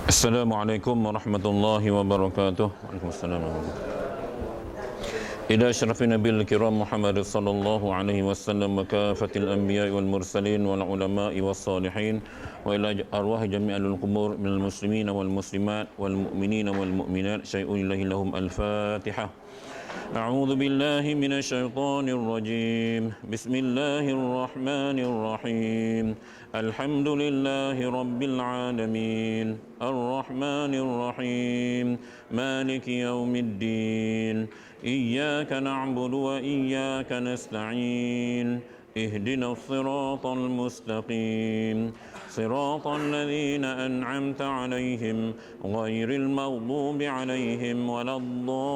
Assalamualaikum warahmatullahi wabarakatuh. Waalaikumsalam warahmatullahi wabarakatuh. إلى أشرف النبي الكرام محمد صلى الله عليه وسلم وكافة الأنبياء والمرسلين والعلماء والصالحين وإلى أرواح جميع القبور من المسلمين والمسلمات والمؤمنين والمؤمنات شيء الله لهم الفاتحة. أعوذ بالله من الشيطان الرجيم. بسم الله الرحمن الرحيم. الحمد لله رب العالمين الرحمن الرحيم مالك يوم الدين إياك نعبد وإياك نستعين اهدنا الصراط المستقيم صراط الذين أنعمت عليهم غير المغضوب عليهم ولا الضالين.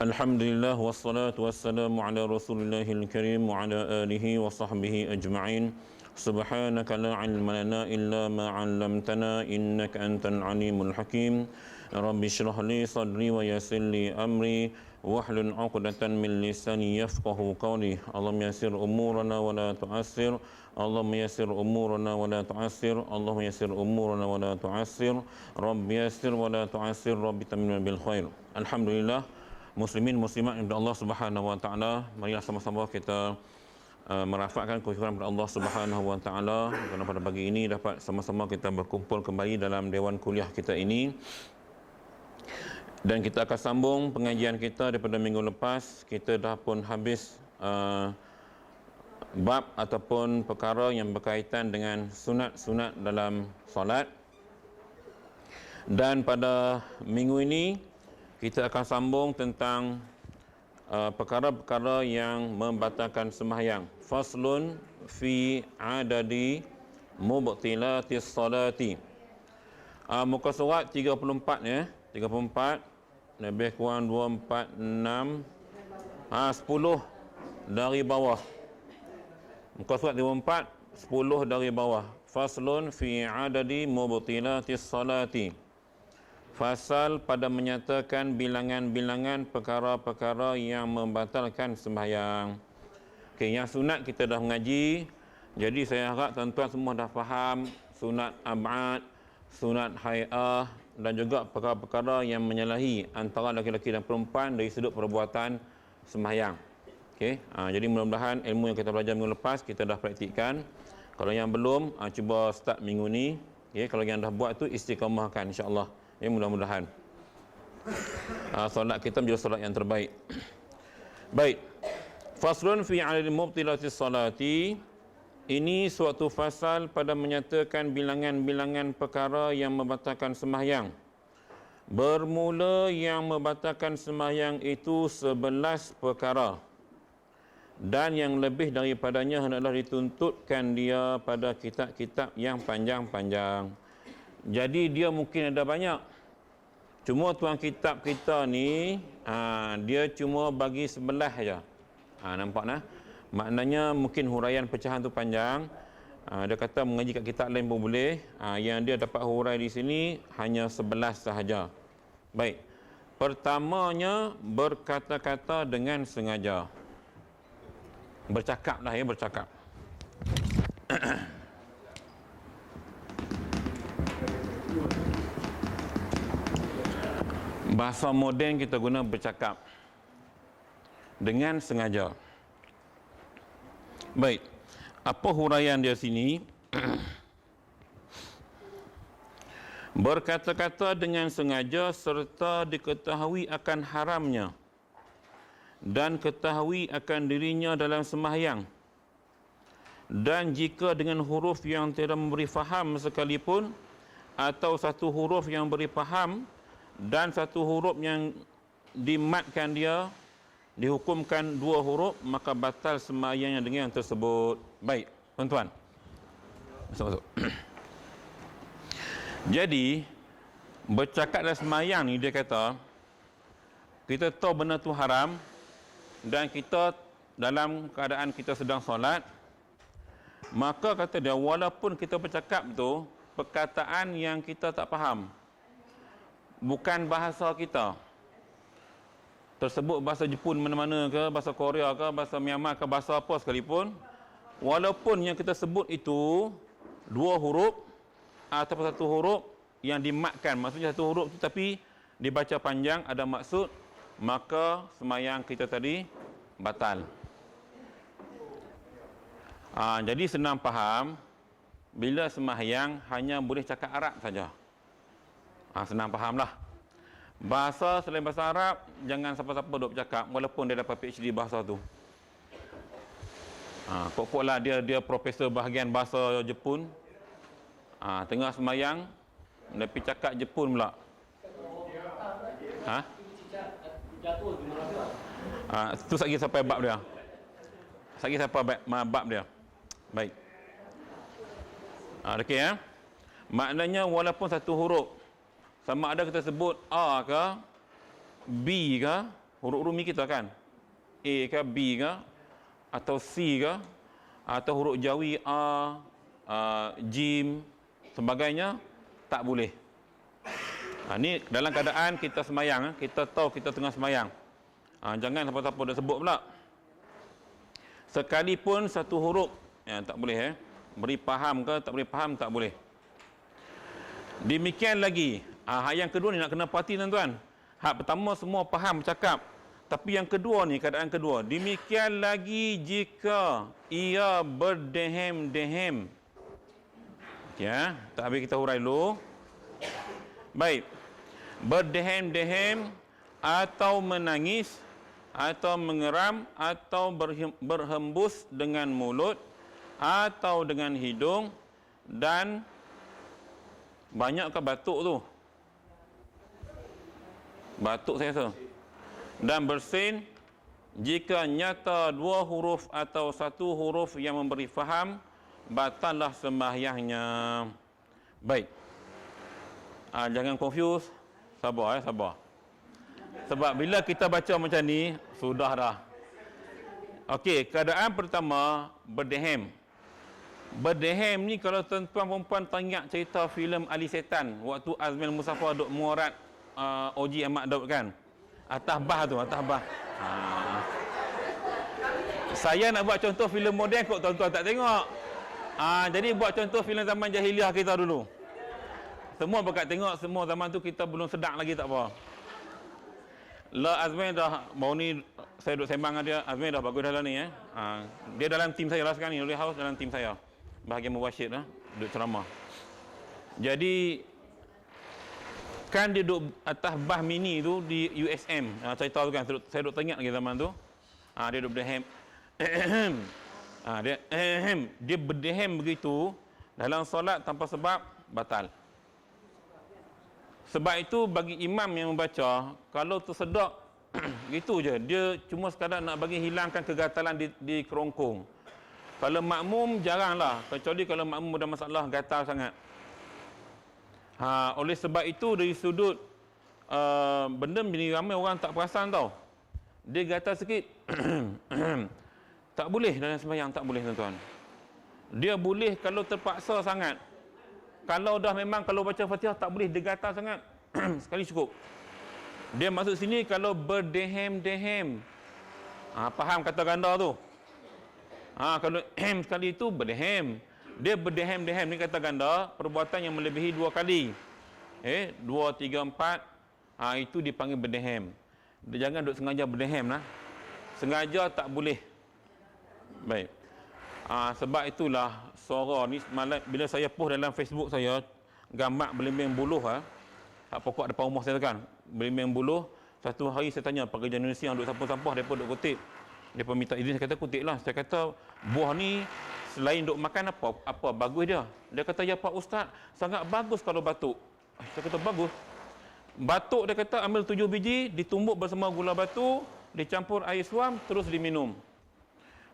Alhamdulillah wassalatu wassalamu ala Rasulillahil Karim wa ala alihi wa sahbihi ajma'in. Subhanaka la ilma lana illa ma 'allamtana innaka antal alimul hakim. Rabbi shrah li sadri wa yassir li amri wahlul 'uqdatan min lisani yafqahu qawli. Allahumma yassir umurana wa la tu'assir. Allahumma yassir umurana wa la tu'assir. Allahumma yassir umurana wa la tu'assir. Rabbi yassir wa la tu'assir. Rabbi tammim bil khair. Alhamdulillah, muslimin muslimat kepada Allah Subhanahu wa taala, marilah sama-sama kita merafakkan kesyukuran kepada Allah Subhanahu wa taala kerana pada pagi ini dapat sama-sama kita berkumpul kembali dalam dewan kuliah kita ini. Dan kita akan sambung pengajian kita daripada minggu lepas. Kita dah pun habis bab ataupun perkara yang berkaitan dengan sunat-sunat dalam solat. Dan pada minggu ini kita akan sambung tentang perkara-perkara yang membatalkan sembahyang. Faslun fi adadi mubtilatis salati. Muka surat 34 ya. 34 lebih kurang 2, 4, 6 10 dari bawah. Muka surat 34 10 dari bawah. Faslun fi adadi mubtilatis salati. Fasal pada menyatakan bilangan-bilangan perkara-perkara yang membatalkan sembahyang. Okey, yang sunat kita dah mengaji. Jadi saya harap tuan-tuan semua dah faham sunat ab'ad, sunat hay'ah dan juga perkara-perkara yang menyalahi antara lelaki-lelaki dan perempuan dari sudut perbuatan sembahyang. Okey, jadi mudah-mudahan ilmu yang kita belajar minggu lepas kita dah praktikkan. Kalau yang belum, cuba start minggu ni. Okey, kalau yang dah buat tu istiqamahkan insya-Allah. Ya, mudah-mudahan solat kita menjadi solat yang terbaik. Baik. Faslun fi 'adadi mubtilatis salati. Ini suatu fasal pada menyatakan bilangan-bilangan perkara yang membatalkan sembahyang. Bermula yang membatalkan sembahyang itu 11 perkara. Dan yang lebih daripadanya hendaklah dituntutkan dia pada kitab-kitab yang panjang-panjang. Jadi dia mungkin ada banyak. Cuma tuan kitab kita ni dia cuma bagi 11 saja. Nampak nah? Maknanya mungkin huraian pecahan tu panjang. Dia kata mengaji kat kitab lain pun boleh. Yang dia dapat hurai di sini hanya 11 sahaja. Baik. Pertamanya berkata-kata dengan sengaja. Bercakaplah ya, bercakap. Bahasa moden kita guna bercakap dengan sengaja. Baik. Apa huraian dia sini? Berkata-kata dengan sengaja serta diketahui akan haramnya dan ketahui akan dirinya dalam sembahyang. Dan jika dengan huruf yang tidak memberi faham sekalipun atau satu huruf yang beri faham dan satu huruf yang dimatkan dia dihukumkan 2 huruf, maka batal sembahyangnya dengan yang tersebut. Baik, tuan-tuan. Masuk. Jadi bercakap dalam sembahyang ni dia kata kita tahu benda tu haram dan kita dalam keadaan kita sedang solat, maka kata dia walaupun kita bercakap tu perkataan yang kita tak faham, bukan bahasa kita, tersebut bahasa Jepun mana-mana ke, bahasa Korea ke, bahasa Myanmar ke, bahasa apa sekalipun, walaupun yang kita sebut itu 2 huruf atau 1 huruf yang dimatkan, maksudnya 1 huruf itu tapi dibaca panjang ada maksud, maka semayang kita tadi batal. Jadi senang faham, bila sembahyang hanya boleh cakap Arab saja. Senang fahamlah. Bahasa selain bahasa Arab, jangan siapa-siapa duk bercakap walaupun dia dapat PhD bahasa tu. Pokoklah dia profesor bahagian bahasa Jepun. Tengah sembahyang, dia pergi cakap Jepun pula. Tu lagi sampai bab dia. Lagi sampai bab dia. Baik. Okey ya. Maknanya walaupun 1 huruf, sama ada kita sebut A ke B ke, huruf rumi kita kan, A ke B ke, atau C ke, atau huruf Jawi A, Jim, sebagainya, tak boleh. Ni dalam keadaan kita semayang, kita tahu kita tengah semayang. Jangan siapa-siapa dah sebut pula. Sekalipun 1 huruf, tak boleh beri faham ke, tak beri faham, tak boleh. Demikian lagi, hak yang kedua ni nak kena parti tuan-tuan. Hak pertama semua faham cakap, tapi yang kedua ni, keadaan kedua, demikian lagi jika ia berdehem-dehem. Ya, tak habis kita hurai dulu. Baik. Berdehem-dehem atau menangis atau mengeram atau berhembus dengan mulut atau dengan hidung dan banyakkah batuk tu? Batuk saya rasa. Dan bersin jika nyata 2 huruf atau 1 huruf yang memberi faham, batallah sembahyangnya. Baik. Jangan confuse. Sabar sabar. Sebab bila kita baca macam ni, sudah dah. Okey, keadaan pertama berdehem. Berdehem ni kalau tuan-tuan perempuan teringat cerita filem Ali Setan waktu Azmil Musaffar duk muarat Oji Ahmad Daud kan. Atas bah tu, atas bah. Saya nak buat contoh filem moden kok tuan-tuan tak tengok. Jadi buat contoh filem zaman jahiliah kita dulu. Semua berkat tengok, semua zaman tu kita belum sedar lagi tak apa. Azmil dah, baru ni saya duduk sembang dengan dia, Azmil dah bagus dalam ni dia dalam tim saya lah sekarang ni, Nuri House dalam tim saya. Bahagian muwasyid duduk ceramah. Jadi kan dia duduk atas bah mini tu di USM. Cerita tu kan, saya duduk teringat lagi zaman tu. Dia duduk berdehem. Dia berdehem begitu dalam solat tanpa sebab, batal. Sebab itu bagi imam yang membaca, kalau tersedak gitu je, dia cuma sekadar nak bagi hilangkan kegatalan di kerongkong. Kalau makmum jaranglah, kecuali kalau makmum ada masalah gatal sangat. Oleh sebab itu dari sudut benda jadi ramai orang tak perasan tau. Dia gatal sikit tak boleh dalam sembahyang, tak boleh tuan-tuan. Dia boleh kalau terpaksa sangat. Kalau dah memang kalau baca Fatihah tak boleh, dia gatal sangat, sekali cukup. Dia masuk sini kalau berdehem-dehem. Faham kata ganda tu? Kalau sekali itu berdehem. Dia berdehem-dehem ni kata ganda, perbuatan yang melebihi 2 kali. 2, 3, 4. Itu dipanggil berdehem. Dia jangan duk sengaja berdehem lah. Sengaja tak boleh. Baik. Sebab itulah suara ni bila saya post dalam Facebook saya gambar belimbing buluh pokok depan rumah saya kan, belimbing buluh. Satu hari saya tanya pekerja Indonesia yang duduk sampah-sampah, mereka duduk kutip, mereka minta izin. Saya kata kutip lah. Saya kata buah ni selain duk makan apa bagus dia. Dia kata ya Pak Ustaz, sangat bagus kalau batuk. Saya kata bagus. Batuk dia kata ambil 7 biji, ditumbuk bersama gula batu, dicampur air suam, terus diminum.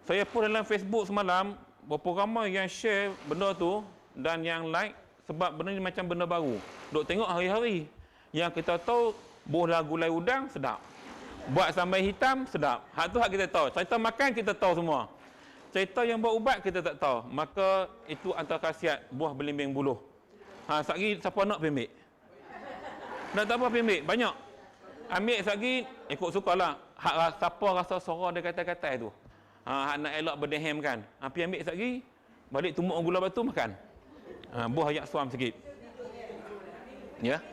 Saya post dalam Facebook semalam, berapa ramai yang share benda tu dan yang like, sebab benda ni macam benda baru. Duk tengok hari-hari. Yang kita tahu, buah gulai udang, sedap. Buat sambal hitam, sedap. Hak tu hak kita tahu. Cerita makan, kita tahu semua. Cerita yang buat ubat, kita tak tahu. Maka, itu antara khasiat buah belimbing buluh. Sekali, siapa nak pembik? Nak tak apa pembik? Banyak. Ambil sekali, ikut suka lah. Hak siapa rasa suara dia kata-kata tu. Nak elok berdehem kan. Pergi ambil sekejap lagi, balik tumbuk gula batu makan. Buah ayak suam sikit. Ya.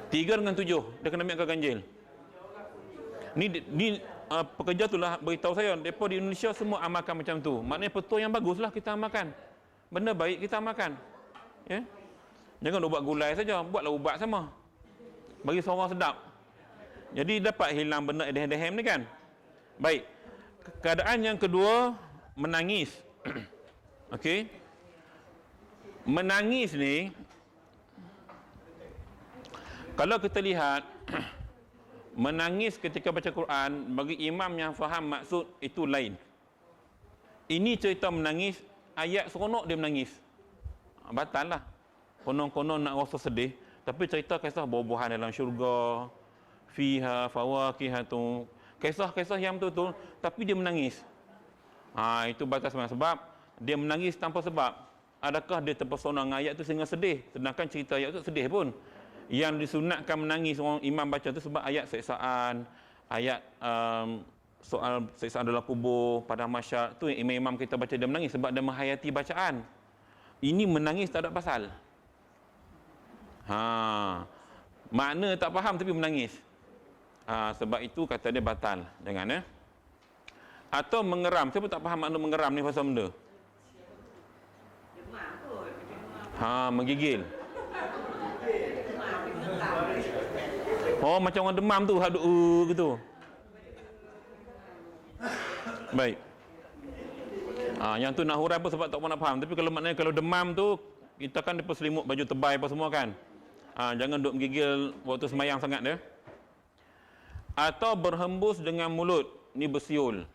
3 dengan 7, dia kena ambil ganjil. Ni pekerja tu lah beritahu saya, mereka di Indonesia semua amalkan macam tu. Maknanya petua yang bagus lah kita amalkan. Benda baik kita amalkan. Ya. Jangan ubat gulai saja, buatlah ubat sama. Bagi seorang sedap. Jadi dapat hilang benda dehem-dehem ni kan. Baik. Keadaan yang kedua, menangis. Okey. Menangis ni, kalau kita lihat, menangis ketika baca Quran, bagi imam yang faham maksud, itu lain. Ini cerita menangis, ayat seronok dia menangis. Batal lah. Konon-konon nak rasa sedih, tapi cerita kisah buah-buahan dalam syurga, fiha fawakihatu, kisah-kisah yang betul-betul, tapi dia menangis. Itu batas sebab dia menangis tanpa sebab. Adakah dia terpesona dengan ayat tu sehingga sedih? Sedangkan cerita ayat tu sedih pun. Yang disunatkan menangis orang imam baca tu sebab ayat seksaan, ayat soal seksaan dalam kubur, pada mahsyar tu imam-imam kita baca dia menangis sebab dia menghayati bacaan. Ini menangis tak ada pasal. Makna tak faham tapi menangis. Sebab itu kata dia batal. Jangan Atau mengeram. Siapa tak faham makna mengeram ni pasal benda? Menggigil. Macam orang demam tu, gitu. Baik. Yang tu nak hurai apa sebab tak pernah nak faham. Tapi kalau maknanya kalau demam tu, kita kan dia selimut baju tebal apa semua kan. Jangan duk menggigil waktu semayang sangat dia. Atau berhembus dengan mulut, ni bersiul.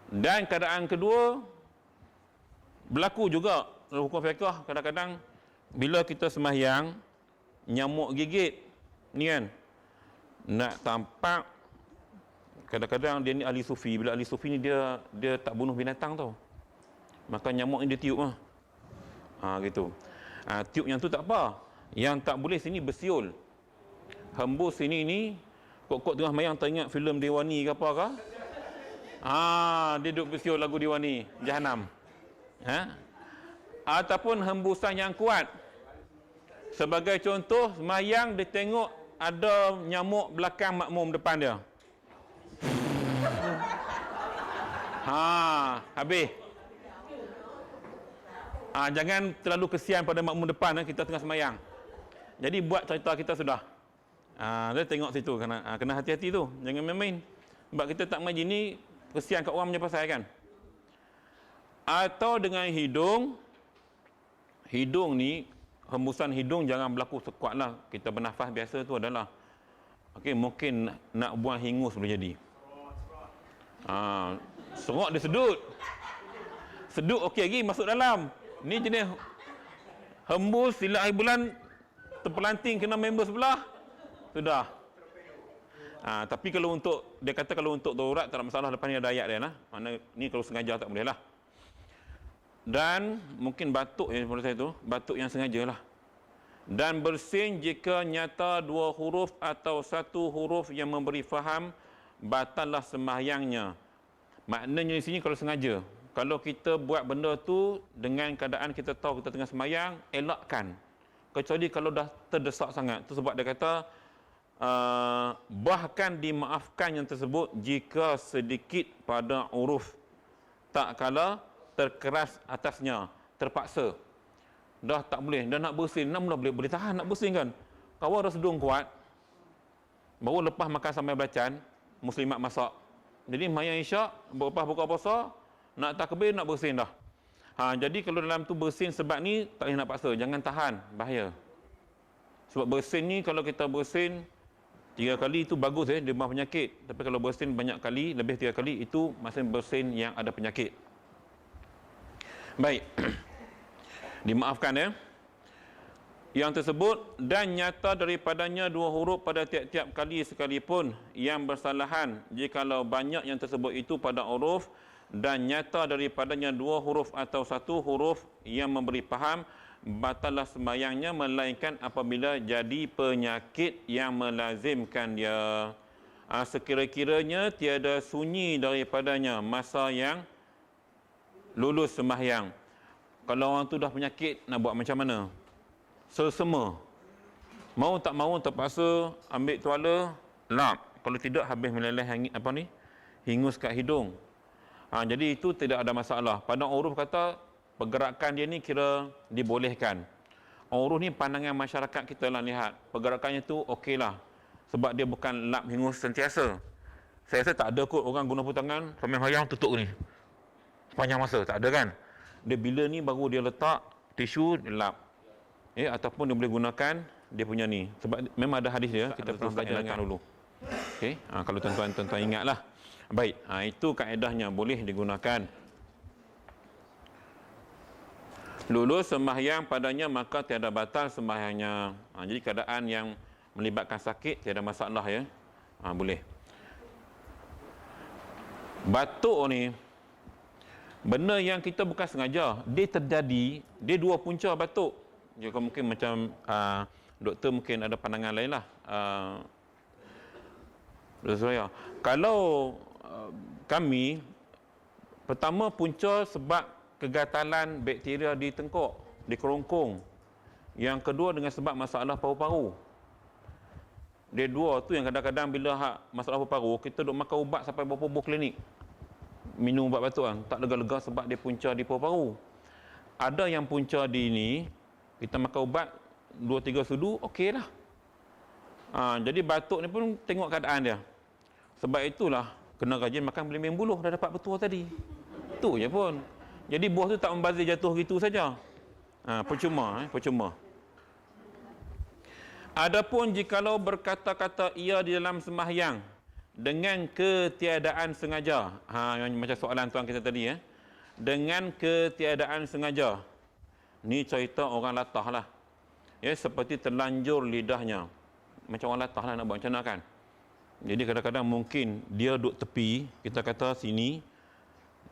Dan keadaan kedua berlaku juga dalam hukum fiqh, kadang-kadang bila kita sembahyang nyamuk gigit ni kan, nak tampak, kadang-kadang dia ni ahli sufi. Bila ahli sufi ni dia tak bunuh binatang tau, maka nyamuk ni dia tiup lah. Gitu. Tiup yang tu tak apa, yang tak boleh sini bersiul, hembus sini ni. Kok tengah mayang teringat filem Dewani ke apa ke, dia duduk bersiul lagu Dewani Jahanam. Ataupun hembusan yang kuat. Sebagai contoh, semayang dia tengok ada nyamuk belakang makmum depan dia. Habis. Jangan terlalu kesian pada makmum depan, kita tengah semayang. Jadi buat cerita kita sudah. Dia tengok situ, kena hati-hati tu, jangan main-main. Sebab kita tak mengaji ni, kesian kat orang punya pasal kan. Atau dengan hidung. Hidung ni, hembusan hidung jangan berlaku sekuatlah. Kita bernafas biasa tu adalah mungkin nak buang hingus boleh jadi. Serok dia sedut. Sedut okey lagi masuk dalam. Ni jenis hembus sila air bulan terpelanting kena member sebelah, sudah. Tapi kalau untuk, dia kata kalau untuk darurat tak ada masalah, lepas ni ada ayat dia lah. Mana ni kalau sengaja tak boleh lah. Dan mungkin batuk yang menurut saya tu, batuk yang sengaja lah. Dan bersin jika nyata 2 huruf atau 1 huruf yang memberi faham, batallah sembahyangnya. Maknanya di sini kalau sengaja. Kalau kita buat benda tu dengan keadaan kita tahu kita tengah sembahyang, elakkan. Kecuali kalau dah terdesak sangat. Itu sebab dia kata, bahkan dimaafkan yang tersebut jika sedikit pada huruf, tak kala terkeras atasnya, terpaksa. Dah tak boleh, dah nak bersin, nak boleh tahan nak bersin kan. Kawan dah sedung kuat, baru lepas makan sampai belacan, muslimat masak. Jadi mayang isyak, lepas buka puasa, nak takbir, nak bersin dah. Jadi kalau dalam tu bersin sebab ni, tak boleh nak paksa, jangan tahan, bahaya. Sebab bersin ni, kalau kita bersin 3 kali itu bagus dia maaf penyakit. Tapi kalau bersin banyak kali, lebih 3 kali, itu maksudnya bersin yang ada penyakit. Baik. Dimaafkan Yang tersebut dan nyata daripadanya 2 huruf pada tiap-tiap kali sekalipun yang bersalahan, jikalau banyak yang tersebut itu pada huruf, dan nyata daripadanya 2 huruf atau 1 huruf yang memberi faham, batallah sembahyangnya melainkan apabila jadi penyakit yang melazimkan dia. sekira-kiranya tiada sunyi daripadanya masa yang lulus sembahyang. Kalau orang tu dah penyakit, nak buat macam mana? Sesama. Mau tak mau terpaksa ambil tuala, lap. Kalau tidak habis meleleh hingus kat hidung. Jadi itu tidak ada masalah. Pada uruf kata pergerakan dia ni kira dibolehkan. Uruf ni pandangan masyarakat kita lah lihat. Pergerakannya tu okeylah. Sebab dia bukan lap hingus sentiasa. Saya rasa tak ada kot orang guna tangan sambil hayang tutup ni. Sepanjang masa, tak ada kan? Dia bila ni baru dia letak tisu, dia lap. Ataupun dia boleh gunakan dia punya ni. Sebab memang ada hadis dia, kita perlu belajar dulu. Okey, kalau tuan-tuan ingatlah. Baik, itu kaedahnya boleh digunakan. Lulus sembahyang padanya maka tiada batal sembahyangnya. Jadi keadaan yang melibatkan sakit tiada masalah ya. Boleh. Batuk ni benda yang kita bukan sengaja, dia terjadi, dia dua punca batuk. Jika mungkin macam doktor mungkin ada pandangan lain lah. Kalau kami pertama punca sebab kegatalan bakteria di tengkok, di kerongkong. Yang kedua dengan sebab masalah paru-paru. Dia dua tu yang kadang-kadang bila masalah paru-paru, kita duk makan ubat sampai berapa buah klinik. Minum ubat batuk kan, tak lega-lega sebab dia punca di paru-paru. Ada yang punca di ni, kita makan ubat 2-3 sudu, okey lah. Jadi batuk ni pun tengok keadaan dia. Sebab itulah, kena rajin makan belimbing buluh, dah dapat betul tadi. Itu je pun. Jadi buah tu tak membazir jatuh gitu saja. Percuma. Adapun jikalau berkata-kata ia di dalam sembahyang dengan ketiadaan sengaja. Macam soalan tuan kita tadi ya. Dengan ketiadaan sengaja. Ni cerita orang latah lah. Ya, seperti terlanjur lidahnya. Macam orang latah lah nak buat macam mana kan. Jadi kadang-kadang mungkin dia duduk tepi, kita kata sini,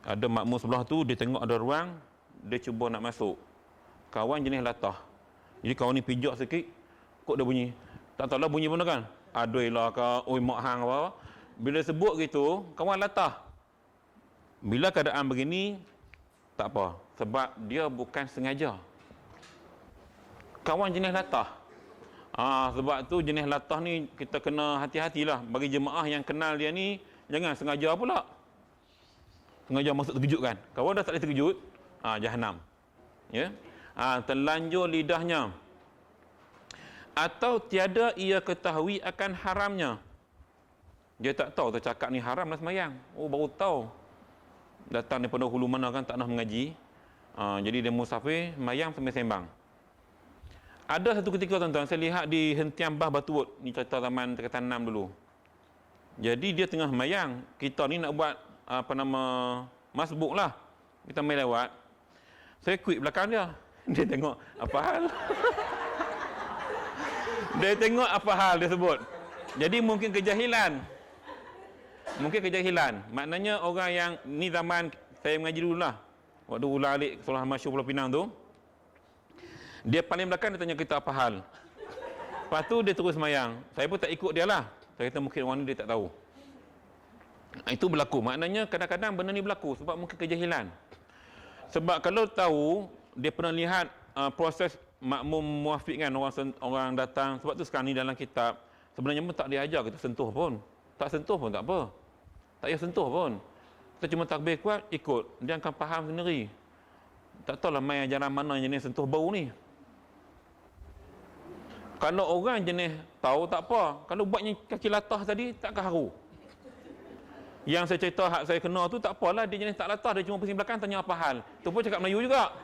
ada makmum sebelah tu, dia tengok ada ruang, dia cuba nak masuk. Kawan jenis latah. Jadi kawan ni pijak sikit, kok dia bunyi. Tak tahulah bunyi mana kan. Aduh lah ke, oi mak hang apa. Bila sebut gitu, kawan latah. Bila keadaan begini, tak apa. Sebab dia bukan sengaja. Kawan jenis latah. Sebab tu jenis latah ni kita kena hati-hatilah. Bagi jemaah yang kenal dia ni, jangan sengaja pula. Sengaja masuk terkejut kan. Kawan dah tak boleh terkejut, jahanam. Ya. Terlanjur lidahnya. Atau tiada ia ketahui akan haramnya. Dia tak tahu tercakap ni haram dah sembahyang. Baru tahu. Datang daripada hulu mana kan tak nak mengaji. Jadi dia musafir, sembahyang sambil sembang. Ada satu ketika tuan-tuan, saya lihat di hentian Bah Batu Wud. Ni cerita zaman Tingkatan 6 dulu. Jadi dia tengah sembahyang. Kita ni nak buat masbuk lah. Kita main lewat. Saya quit belakang dia. Dia tengok apa hal. Dia tengok apa hal dia sebut. Jadi mungkin kejahilan. Maknanya orang yang ni zaman saya mengaji dulu lah. Waktu ulang alik Solah Masyur Pulau Pinang tu. Dia paling belakang dia tanya kita apa hal. Lepas tu dia terus sembahyang. Saya pun tak ikut dia lah. Saya kata mungkin orang ni dia tak tahu. Itu berlaku. Maknanya kadang-kadang benda ni berlaku sebab mungkin kejahilan. Sebab kalau tahu, dia pernah lihat proses makmum muafiqkan orang datang. Sebab tu sekarang ni dalam kitab, sebenarnya pun tak diajar kita sentuh pun. Tak sentuh pun tak apa. Tak payah sentuh pun. Kita cuma takbir kuat, ikut. Dia akan faham sendiri. Tak tahulah main ajaran mana jenis sentuh bau ni. Kalau orang jenis tahu tak apa. Kalau buatnya kaki latah tadi, takkan haru. Yang saya cerita hak saya kena tu tak apalah, dia jenis tak latah, dia cuma pusing belakang tanya apa hal. Tu pun cakap Melayu juga.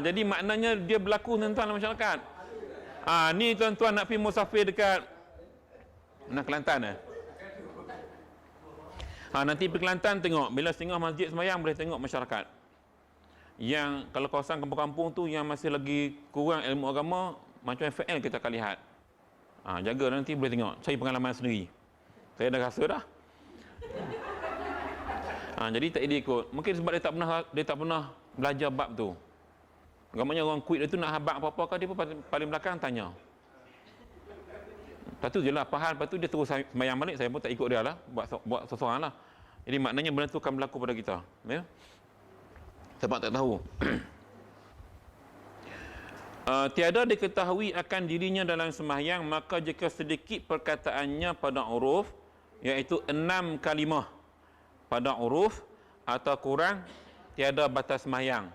Jadi maknanya dia berlaku tuan-tuan dalam masyarakat. Ni tuan-tuan nak pergi musafir dekat Kelantan nanti pergi Kelantan tengok, bila singgah masjid sembahyang boleh tengok masyarakat. Yang kalau kawasan kampung-kampung tu yang masih lagi kurang ilmu agama, macam FL kita akan lihat. Jaga nanti boleh tengok, cari pengalaman sendiri. Saya dah rasa dah. Jadi tak dia ikut. Mungkin sebab dia tak pernah belajar bab tu. Gamanya orang quit dia tu nak habaq apa-apa, dia pun paling belakang tanya. Lepas tu je lah faham, lepas tu dia terus sembahyang balik, saya pun tak ikut dia lah, buat seseorang lah. Jadi maknanya benda tu akan berlaku pada kita, ya. Sebab tak tahu. Tiada diketahui akan dirinya dalam sembahyang, maka jika sedikit perkataannya pada huruf, iaitu 6 kalimah pada huruf atau kurang, tiada batas sembahyang.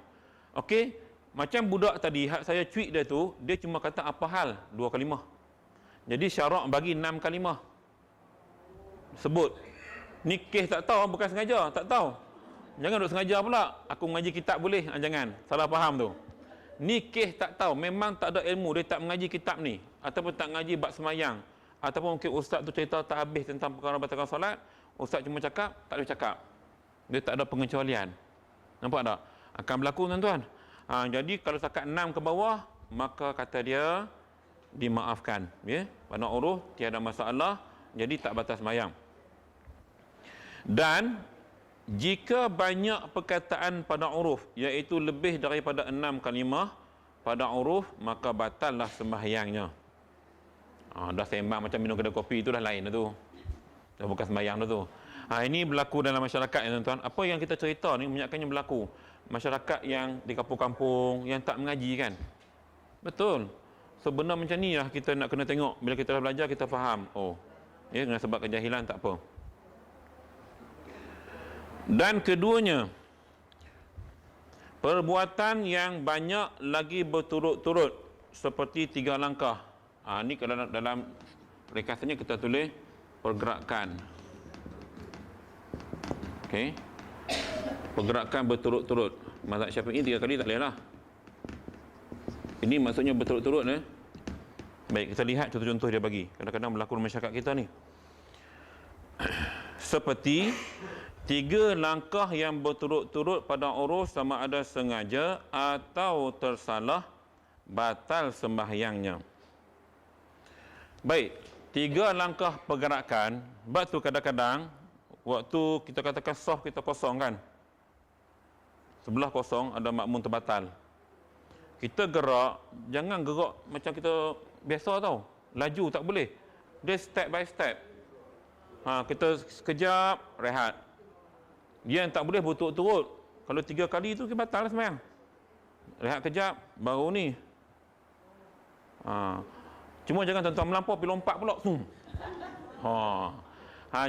Okey, macam budak tadi, hak saya tweet dia tu, dia cuma kata apa hal 2 kalimah. Jadi syarak bagi 6 kalimah. Sebut. Nikih tak tahu, bukan sengaja, tak tahu. Jangan duk sengaja pula. Aku mengaji kitab boleh, jangan. Salah faham tu. Nikih tak tahu, memang tak ada ilmu, dia tak mengaji kitab ni, ataupun tak mengaji bab semayang, ataupun mungkin ustaz tu cerita tak habis tentang perkara batalkan solat, ustaz cuma cakap, tak boleh cakap. Dia tak ada pengecualian. Nampak tak? Akan berlaku, tuan-tuan. Jadi kalau setakat 6 ke bawah, maka kata dia dimaafkan, ya. Pada huruf tiada masalah, jadi tak batas sembahyang. Dan jika banyak perkataan pada huruf, iaitu lebih daripada 6 kalimah pada huruf, maka batallah sembahyangnya. Dah sembang macam minum kedai kopi, itu dah lain tu. Dah bukan sembahyang dah tu. Ini berlaku dalam masyarakat, ya tuan-tuan. Apa yang kita cerita ni kebanyakannya berlaku masyarakat yang di kampung-kampung yang tak mengaji, kan. Betul. So benda macam ni lah kita nak kena tengok. Bila kita dah belajar, kita faham. Ya, dengan sebab kejahilan tak apa. Dan keduanya, perbuatan yang banyak lagi berturut-turut seperti 3 langkah. Ni kalau dalam ringkasannya kita tulis pergerakan. Okey. Pergerakan berturut-turut. Mazhab Syafi'i 3 kali tak boleh lah. Ini maksudnya berturut-turut, ya. Baik, kita lihat contoh-contoh dia bagi. Kadang-kadang berlaku di masyarakat kita ni. Seperti 3 langkah yang berturut-turut pada urus sama ada sengaja atau tersalah, batal sembahyangnya. Baik, 3 langkah pergerakan. Sebab tu kadang-kadang waktu kita katakan saf kita kosong, kan. Sebelah kosong, ada makmum terbatal. Kita gerak, jangan gerak macam kita biasa tau. Laju tak boleh. Dia step by step. Kita sekejap, rehat. Dia yang tak boleh berturut-turut. Kalau 3 kali tu, kita batal lah sembahyang. Rehat kejap, baru ni. Cuma jangan tuan-tuan melampau, pergi lompat pula.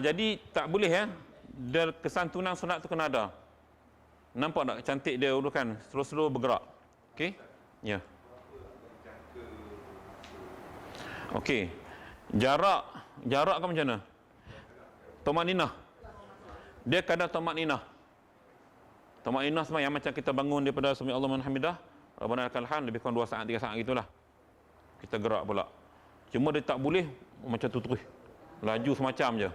Jadi tak boleh, ya. Dia kesantunan sunat tu kena ada. Nampak tak cantik dia urukan, slow-slow bergerak. Okey? Ya. Okey. Jarak ke macam mana? Tumaninah. Dia kadang tumaninah. Tumaninah sembahyang macam kita bangun daripada sami Allahu liman hamidah, Rabbana lakal hamd, lebih kurang 2 saat 3 saat gitulah. Kita gerak pula. Cuma dia tak boleh macam tu terus. Laju semacam je.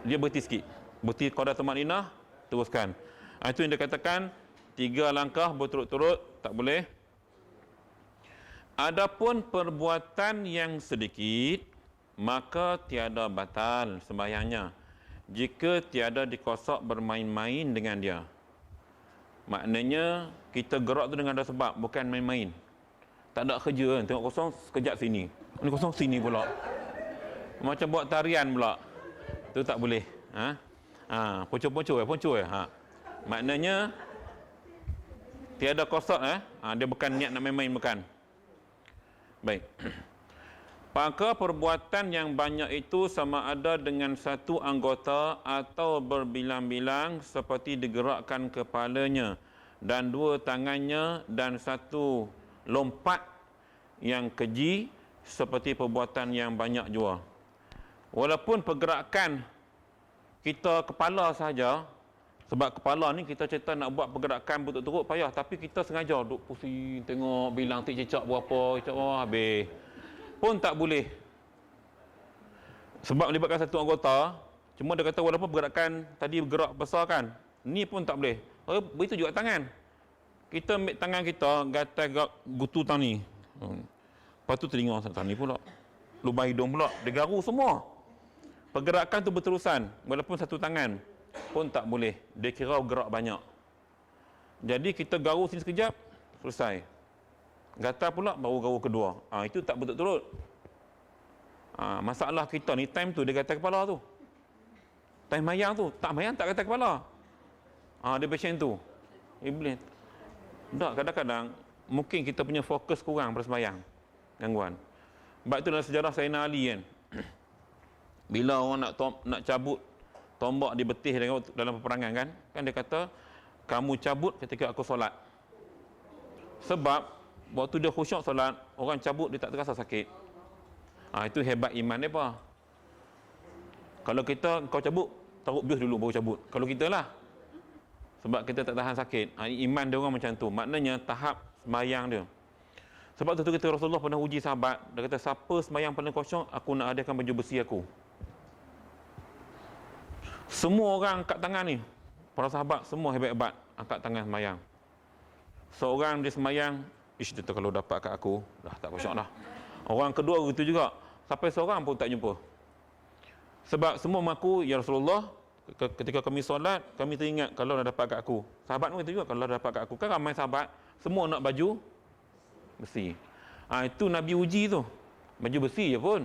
Dia berhenti sikit. Berhenti qada tumaninah, teruskan. Itu yang dia katakan 3 langkah berturut-turut tak boleh. Adapun perbuatan yang sedikit, maka tiada batal sembahyangnya jika tiada dikosok bermain-main dengan dia. Maknanya kita gerak tu dengan ada sebab, bukan main-main. Tak ada kerja, kan. Tengok kosong sekejap sini, ini kosong sini pula. Macam buat tarian pula. Tu tak boleh. Poncor-poncor. Maknanya tiada kosok, dia bukan niat nak main-main, bukan. Baik. Maka perbuatan yang banyak itu sama ada dengan satu anggota atau berbilang-bilang, seperti digerakkan kepalanya dan 2 tangannya dan 1 lompat yang keji, seperti perbuatan yang banyak jua. Walaupun pergerakan kita kepala saja, sebab kepala ni kita cerita nak buat pergerakan berturut-turut payah, tapi kita sengaja duduk pusing, tengok bilang tik cecak berapa, habis. Pun tak boleh. Sebab melibatkan satu anggota. Cuma dia kata walaupun pergerakan tadi bergerak besar, kan, ni pun tak boleh. Begitu juga tangan. Kita ambil tangan kita, gatal gutu tang ni. Lepas tu telinga tang ni pula. Lubang hidung pula. Dia garu semua. Pergerakan tu berterusan. Walaupun satu tangan pun tak boleh. Dia kira gerak banyak. Jadi kita garu sini sekejap, selesai. Gatal pula, baru garu kedua. Itu tak berturut-turut. Masalah kita ni time tu dia kata kepala tu. Time mayang tu, tak mayang tak kata kepala. Dia macam tu. Iblis. Tak, kadang-kadang mungkin kita punya fokus kurang pada sembahyang. Gangguan. Sebab itu dalam sejarah Sayyidina Ali kan. Bila orang nak cabut tombak di betih dalam peperangan kan dia kata, kamu cabut ketika aku solat. Sebab waktu dia khusyuk solat, orang cabut dia tak terasa sakit. Itu hebat iman dia apa. Kalau kita, kau cabut, taruh bius dulu baru cabut. Kalau kita lah, sebab kita tak tahan sakit. Iman dia orang macam tu. Maknanya tahap sembahyang dia. Sebab tu kita Rasulullah pernah uji sahabat. Dia kata, siapa sembahyang paling kosong, aku nak adakan baju besi aku. Semua orang angkat tangan ni. Para sahabat semua hebat-hebat angkat tangan sembahyang. Seorang dia sembahyang, dia kalau dapat kat aku, dah tak kosong dah. Orang kedua begitu juga. Sampai seorang pun tak jumpa. Sebab semua mengaku, ya Rasulullah, ketika kami solat, kami teringat kalau dah dapat kat aku. Sahabat pun itu juga, kalau dah dapat kat aku. Kan ramai sahabat, semua nak baju besi. Itu Nabi uji tu. Baju besi je pun.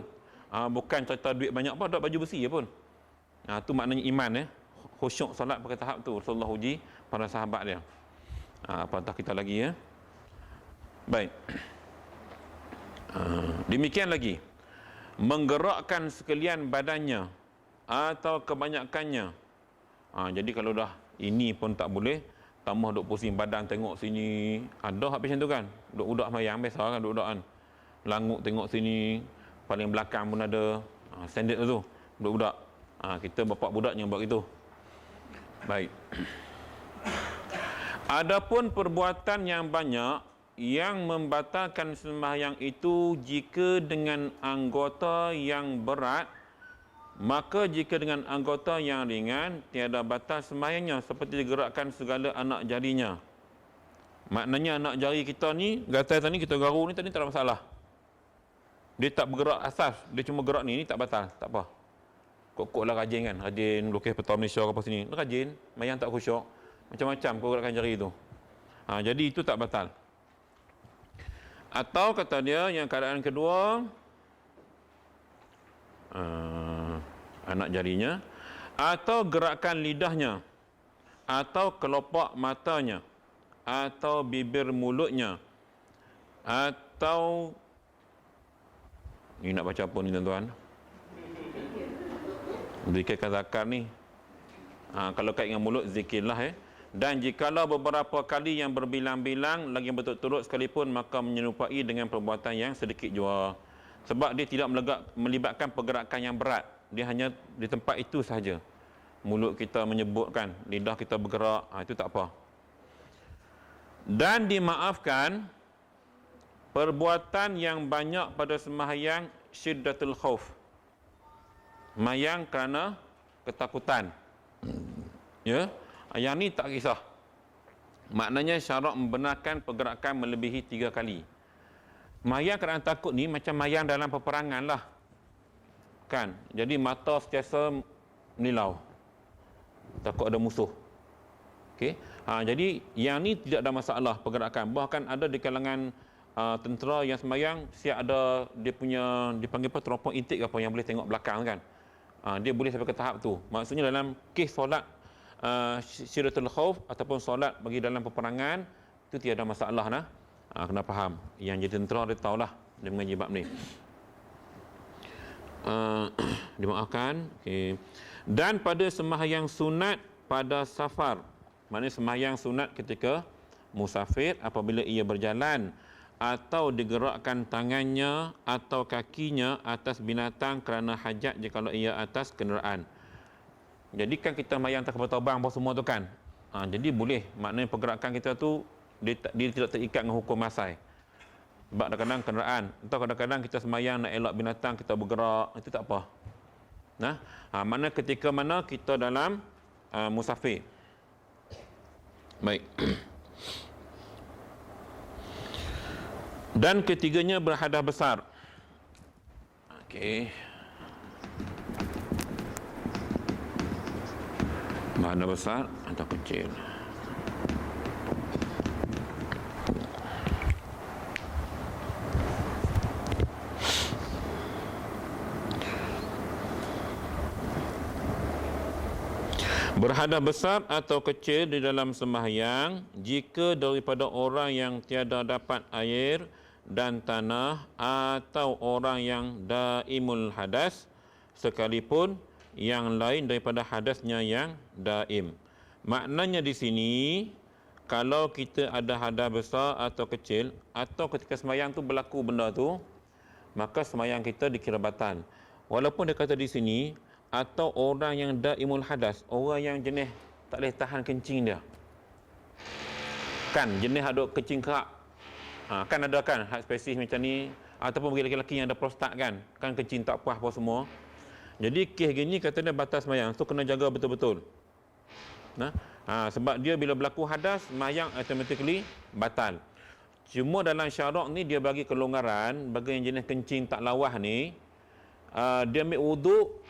Bukan cerita duit banyak pun, tak baju besi je pun. Itu maknanya iman ya. Khusyuk solat pada tahap tu. Rasulullah uji para sahabat dia. Apatah kita lagi ya. Baik. Demikian lagi. Menggerakkan sekalian badannya atau kebanyakannya. Jadi kalau dah ini pun tak boleh, tambah duk pusing badan tengok sini. Ada habis macam tu kan. Budak-budak mayang biasa kan budak-budak kan. Langut tengok sini, paling belakang pun ada. Standard tu. Budak-budak. Kita bapak budak yang buat gitu. Baik. Adapun perbuatan yang banyak yang membatalkan sembahyang itu jika dengan anggota yang berat, maka jika dengan anggota yang ringan tiada batal sembahyangnya, seperti digerakkan segala anak jarinya. Maknanya anak jari kita ni, gatal tadi kita garu ni tadi tak ada masalah. Dia tak bergerak asas, dia cuma gerak ni tak batal, tak apa. Kok-kok lah rajin kan, rajin lukis peta Malaysia ke apa sini, rajin, mayang tak khusyuk, macam-macam pergerakan jari tu. Jadi itu tak batal. Atau kata dia yang keadaan kedua, anak jarinya, atau gerakan lidahnya, atau kelopak matanya, atau bibir mulutnya, atau ni nak baca apa ni tuan-tuan? Zikirkan zakar ni. Kalau kait dengan mulut, zikirlah Dan jikalau beberapa kali yang berbilang-bilang lagi berturut-turut sekalipun, maka menyerupai dengan perbuatan yang sedikit jua. Sebab dia tidak melibatkan pergerakan yang berat. Dia hanya di tempat itu sahaja. Mulut kita menyebutkan, lidah kita bergerak, itu tak apa. Dan dimaafkan perbuatan yang banyak pada sembahyang syiddatul khauf. Mayang kerana ketakutan. Ya. Yang ni tak kisah. Maknanya syarak membenarkan pergerakan melebihi 3 kali. Mayang kerana takut ni macam mayang dalam peperangan lah. Kan? Jadi mata sentiasa menilau. Takut ada musuh. Okey. Jadi yang ni tidak ada masalah pergerakan. Bahkan ada di kalangan tentera yang sembahyang siap ada dia punya dipanggil apa, teropong intik apa yang boleh tengok belakang kan. Dia boleh sampai ke tahap tu. Maksudnya dalam kes solat syiratul khauf ataupun solat bagi dalam peperangan itu tiada masalah nah. Kena faham. Yang jadi tentera dia tahulah dia mengaji bab ni. Dimaafkan. Okey. Dan pada sembahyang sunat pada safar. Maknanya sembahyang sunat ketika musafir apabila ia berjalan atau digerakkan tangannya atau kakinya atas binatang kerana hajat jikalau ia atas kenderaan. Jadi kan kita mayang tak terbang apa semua tu kan. Jadi boleh, maknanya pergerakan kita tu dia tidak terikat dengan hukum masai. Sebab kadang-kadang kenderaan, atau kadang-kadang kita semayang nak elak binatang kita bergerak, itu tak apa. Mana ketika mana kita dalam musafir. Baik. Dan ketiganya berhadas besar. Okey. Berhadas besar atau kecil. Berhadas besar atau kecil di dalam sembahyang jika daripada orang yang tiada dapat air dan tanah atau orang yang daimul hadas sekalipun yang lain daripada hadasnya yang daim. Maknanya di sini, kalau kita ada hadas besar atau kecil atau ketika sembahyang tu berlaku benda tu, maka sembahyang kita dikira batal. Walaupun dia kata di sini atau orang yang daimul hadas, orang yang jenis tak boleh tahan kencing dia. Kan jenis ada kencing kerak. Kan ada kan hak spesifik macam ni, ataupun bagi lelaki yang ada prostat kan kencing tak puas apa semua. Jadi kes gini kata dia batal sembahyang. So kena jaga betul-betul. Sebab dia bila berlaku hadas, sembahyang automatically batal. Cuma dalam syarak ni dia bagi kelonggaran bagi yang jenis kencing tak lawas ni, dia ambil wuduk.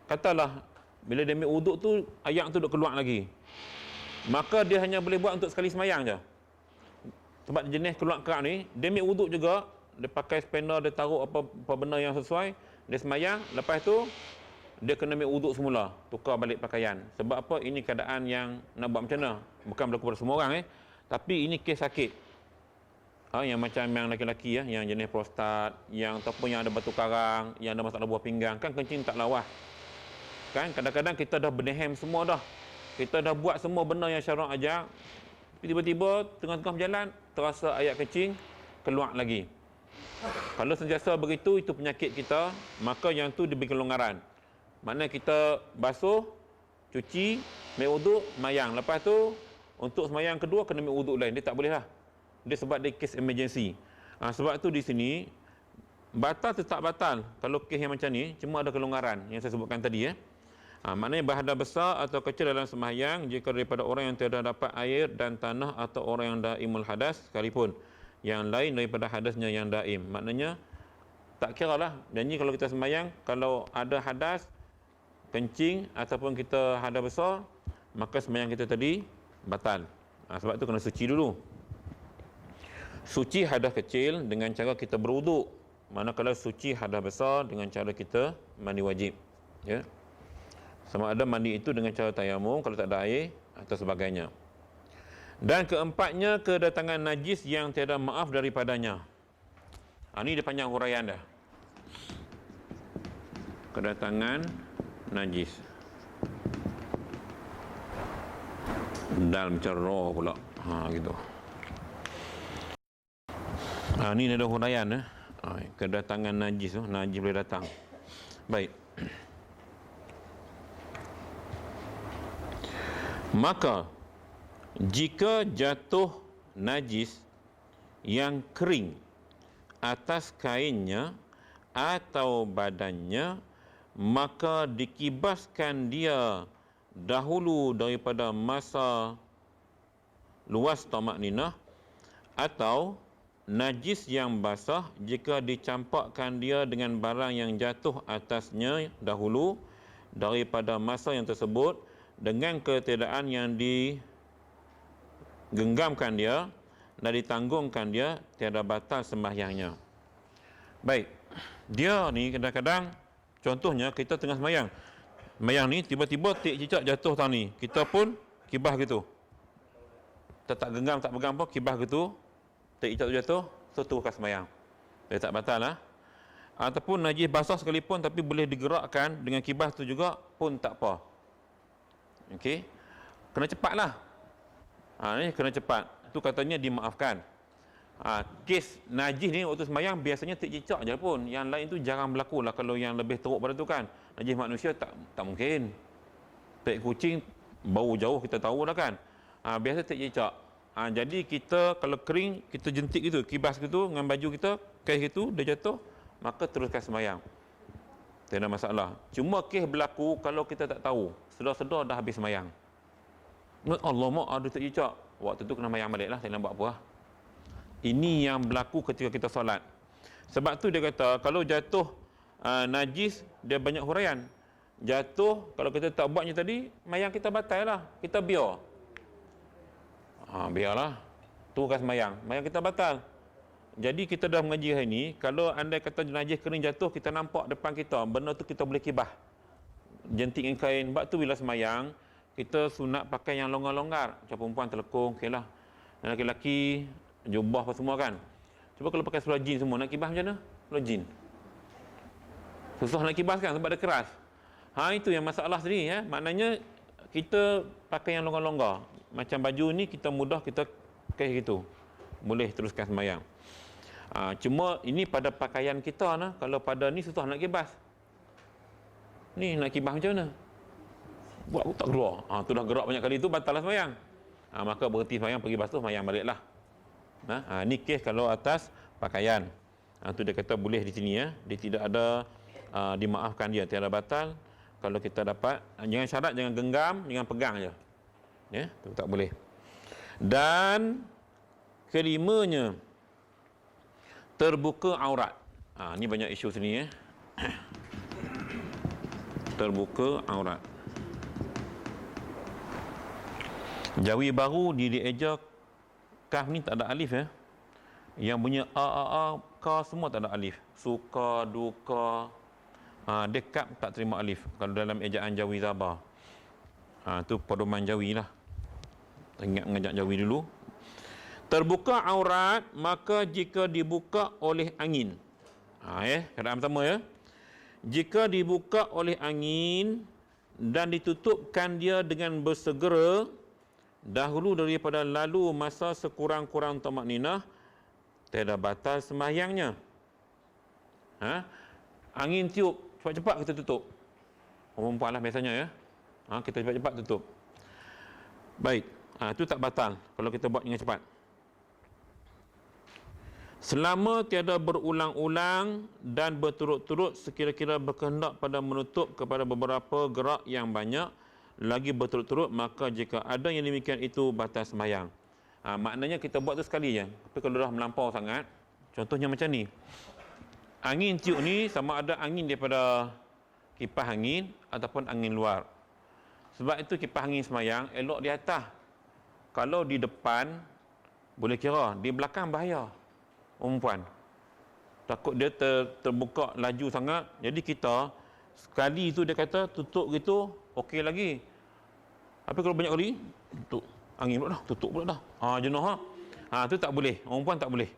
Katalah bila dia ambil wuduk tu ayak tu duk keluar lagi, maka dia hanya boleh buat untuk sekali sembahyang je. Sebab jenis keluar kerak ni, dia ambil wuduk juga, dia pakai spender, dia taruh apa benda yang sesuai, dia sembahyang, lepas tu dia kena ambil wuduk semula, tukar balik pakaian. Sebab apa? Ini keadaan yang nak buat macam mana, bukan berlaku pada semua orang tapi ini kes sakit. Yang macam yang lelaki yang jenis prostat, yang ataupun yang ada batu karang, yang ada masalah buah pinggang, kan kencing tak lawas. Kan kadang-kadang kita dah bernehem semua dah. Kita dah buat semua benda yang syarak ajar. Tiba-tiba tengah-tengah berjalan terasa ayak kencing keluar lagi. Kalau sentiasa begitu, itu penyakit kita, maka yang tu diberi kelonggaran. Maknanya kita basuh, cuci, ambil wuduk, sembahyang. Lepas tu untuk sembahyang kedua kena ambil wuduk lain. Dia tak boleh lah. Dia sebab dia kes emergency. Sebab tu di sini batal tetap batal. Kalau kes yang macam ni, cuma ada kelonggaran yang saya sebutkan tadi maknanya berhadas besar atau kecil dalam sembahyang jika daripada orang yang tiada dapat air dan tanah atau orang yang daimul hadas sekalipun yang lain daripada hadasnya yang daim. Maknanya tak kira lah. Janji kalau kita sembahyang, kalau ada hadas, kencing ataupun kita hadas besar, maka sembahyang kita tadi batal. Sebab tu kena suci dulu. Suci hadas kecil dengan cara kita berwuduk, manakala suci hadas besar dengan cara kita mandi wajib. Sama ada mandi itu dengan cara tayamum kalau tak ada air atau sebagainya. Dan keempatnya, kedatangan najis yang tiada maaf daripadanya. Ini dia panjang huraian dah. Kedatangan najis. Dal macam raw pula. Gitu. Ni ada huraian kedatangan najis. Najis boleh datang. Baik. Maka jika jatuh najis yang kering atas kainnya atau badannya, maka dikibaskan dia dahulu daripada masa luas tamakninah, atau najis yang basah jika dicampakkan dia dengan barang yang jatuh atasnya dahulu daripada masa yang tersebut, dengan ketiadaan yang digenggamkan dia dan ditanggungkan dia, tiada batal sembahyangnya. Baik, dia ni kadang-kadang, contohnya kita tengah sembahyang ni tiba-tiba tik cicak jatuh tang ni, kita pun kibah gitu, kita tak genggam tak pegang pun kibah gitu, tik cicak tu jatuh, so teruskan sembahyang, dia tak batal lah. Ataupun najis basah sekalipun tapi boleh digerakkan dengan kibah tu juga pun tak apa. Okey, kena cepatlah. Ni kena cepat. Itu katanya dimaafkan. Kes najis ni waktu sembahyang biasanya tik cicak je pun. Yang lain tu jarang berlaku lah. Kalau yang lebih teruk pada tu kan, najis manusia tak mungkin. Tik kucing bau jauh kita tahu dah kan. Biasa tik cicak. Jadi kita kalau kering, kita jentik gitu, kibas gitu dengan baju kita, kes gitu dia jatuh, maka teruskan sembahyang. Tak ada masalah. Cuma kes berlaku kalau kita tak tahu, sedar-sedar dah habis sembahyang. Allah mak ada tak cicak. Waktu tu kena sembahyang balik lah, tak nak buat apa lah. Ini yang berlaku ketika kita solat. Sebab tu dia kata, kalau jatuh najis, dia banyak huraian. Jatuh, kalau kita tak buat macam tadi, sembahyang kita batal lah. Kita biar. Biarlah. Teruskan sembahyang kita batal. Jadi kita dah mengaji hari ni, kalau andai kata najis kering jatuh, kita nampak depan kita, benda tu kita boleh kibah. jentik dengan kain. Sebab tu bila semayang, kita sunat pakai yang longgar-longgar. Macam perempuan telekung, okey lah. Dan lelaki, jubah apa semua kan. Cuba kalau pakai seluar jeans semua, nak kibas macam mana? Seluar jeans. Susah nak kibas kan sebab dia keras. Itu yang masalah sendiri ya. Maknanya kita pakai yang longgar-longgar. Macam baju ni kita mudah kita pakai gitu. Boleh teruskan sembahyang. Cuma ini pada pakaian kita nah. Kalau pada ni susah nak kibas. Ni nak kibas macam mana? Buat tak keluar. Tu dah gerak banyak kali tu batal sembahyang. Maka berhenti sembahyang, pergi basuh, sembahyang baliklah. Ni kes kalau atas pakaian. Tu dia kata boleh di sini ya. Dia tidak ada dimaafkan dia, tiada batal. Kalau kita dapat, jangan syarat, jangan genggam, jangan pegang je. Ya, tu tak boleh. Dan kelimanya, terbuka aurat. Ni banyak isu sini ya. Terbuka aurat. Jawi baru di eja kaf ni tak ada alif ya. Yang punya ka semua tak ada alif. Suka, duka. Dekat tak terima alif kalau dalam ejaan Jawi Zabah. Tu pedoman Jawi lah. Ingat mengajak Jawi dulu. Terbuka aurat maka jika dibuka oleh angin. Keadaan pertama ya. Jika dibuka oleh angin dan ditutupkan dia dengan bersegera dahulu daripada lalu masa sekurang-kurang tamakninah, tiada batal sembahyangnya. Angin tiup, cepat-cepat kita tutup. Perempuan lah biasanya ya. Kita cepat-cepat tutup. Baik, itu tak batal kalau kita buat dengan cepat. Selama tiada berulang-ulang dan berturut-turut sekira-kira berkehendak pada menutup kepada beberapa gerak yang banyak lagi berturut-turut, maka jika ada yang demikian itu batal sembahyang. Maknanya kita buat tu sekali je. Tapi kalau dah melampau sangat, contohnya macam ni. Angin tiup ni sama ada angin daripada kipas angin ataupun angin luar. Sebab itu kipas angin sembahyang elok di atas. Kalau di depan boleh kira, di belakang bahaya. Perempuan takut dia terbuka laju sangat. Jadi kita sekali tu dia kata tutup gitu okey lagi. Tapi kalau banyak kali tutup angin pula dah, tutup pula dah. Jenuh tu tak boleh. Perempuan tak boleh.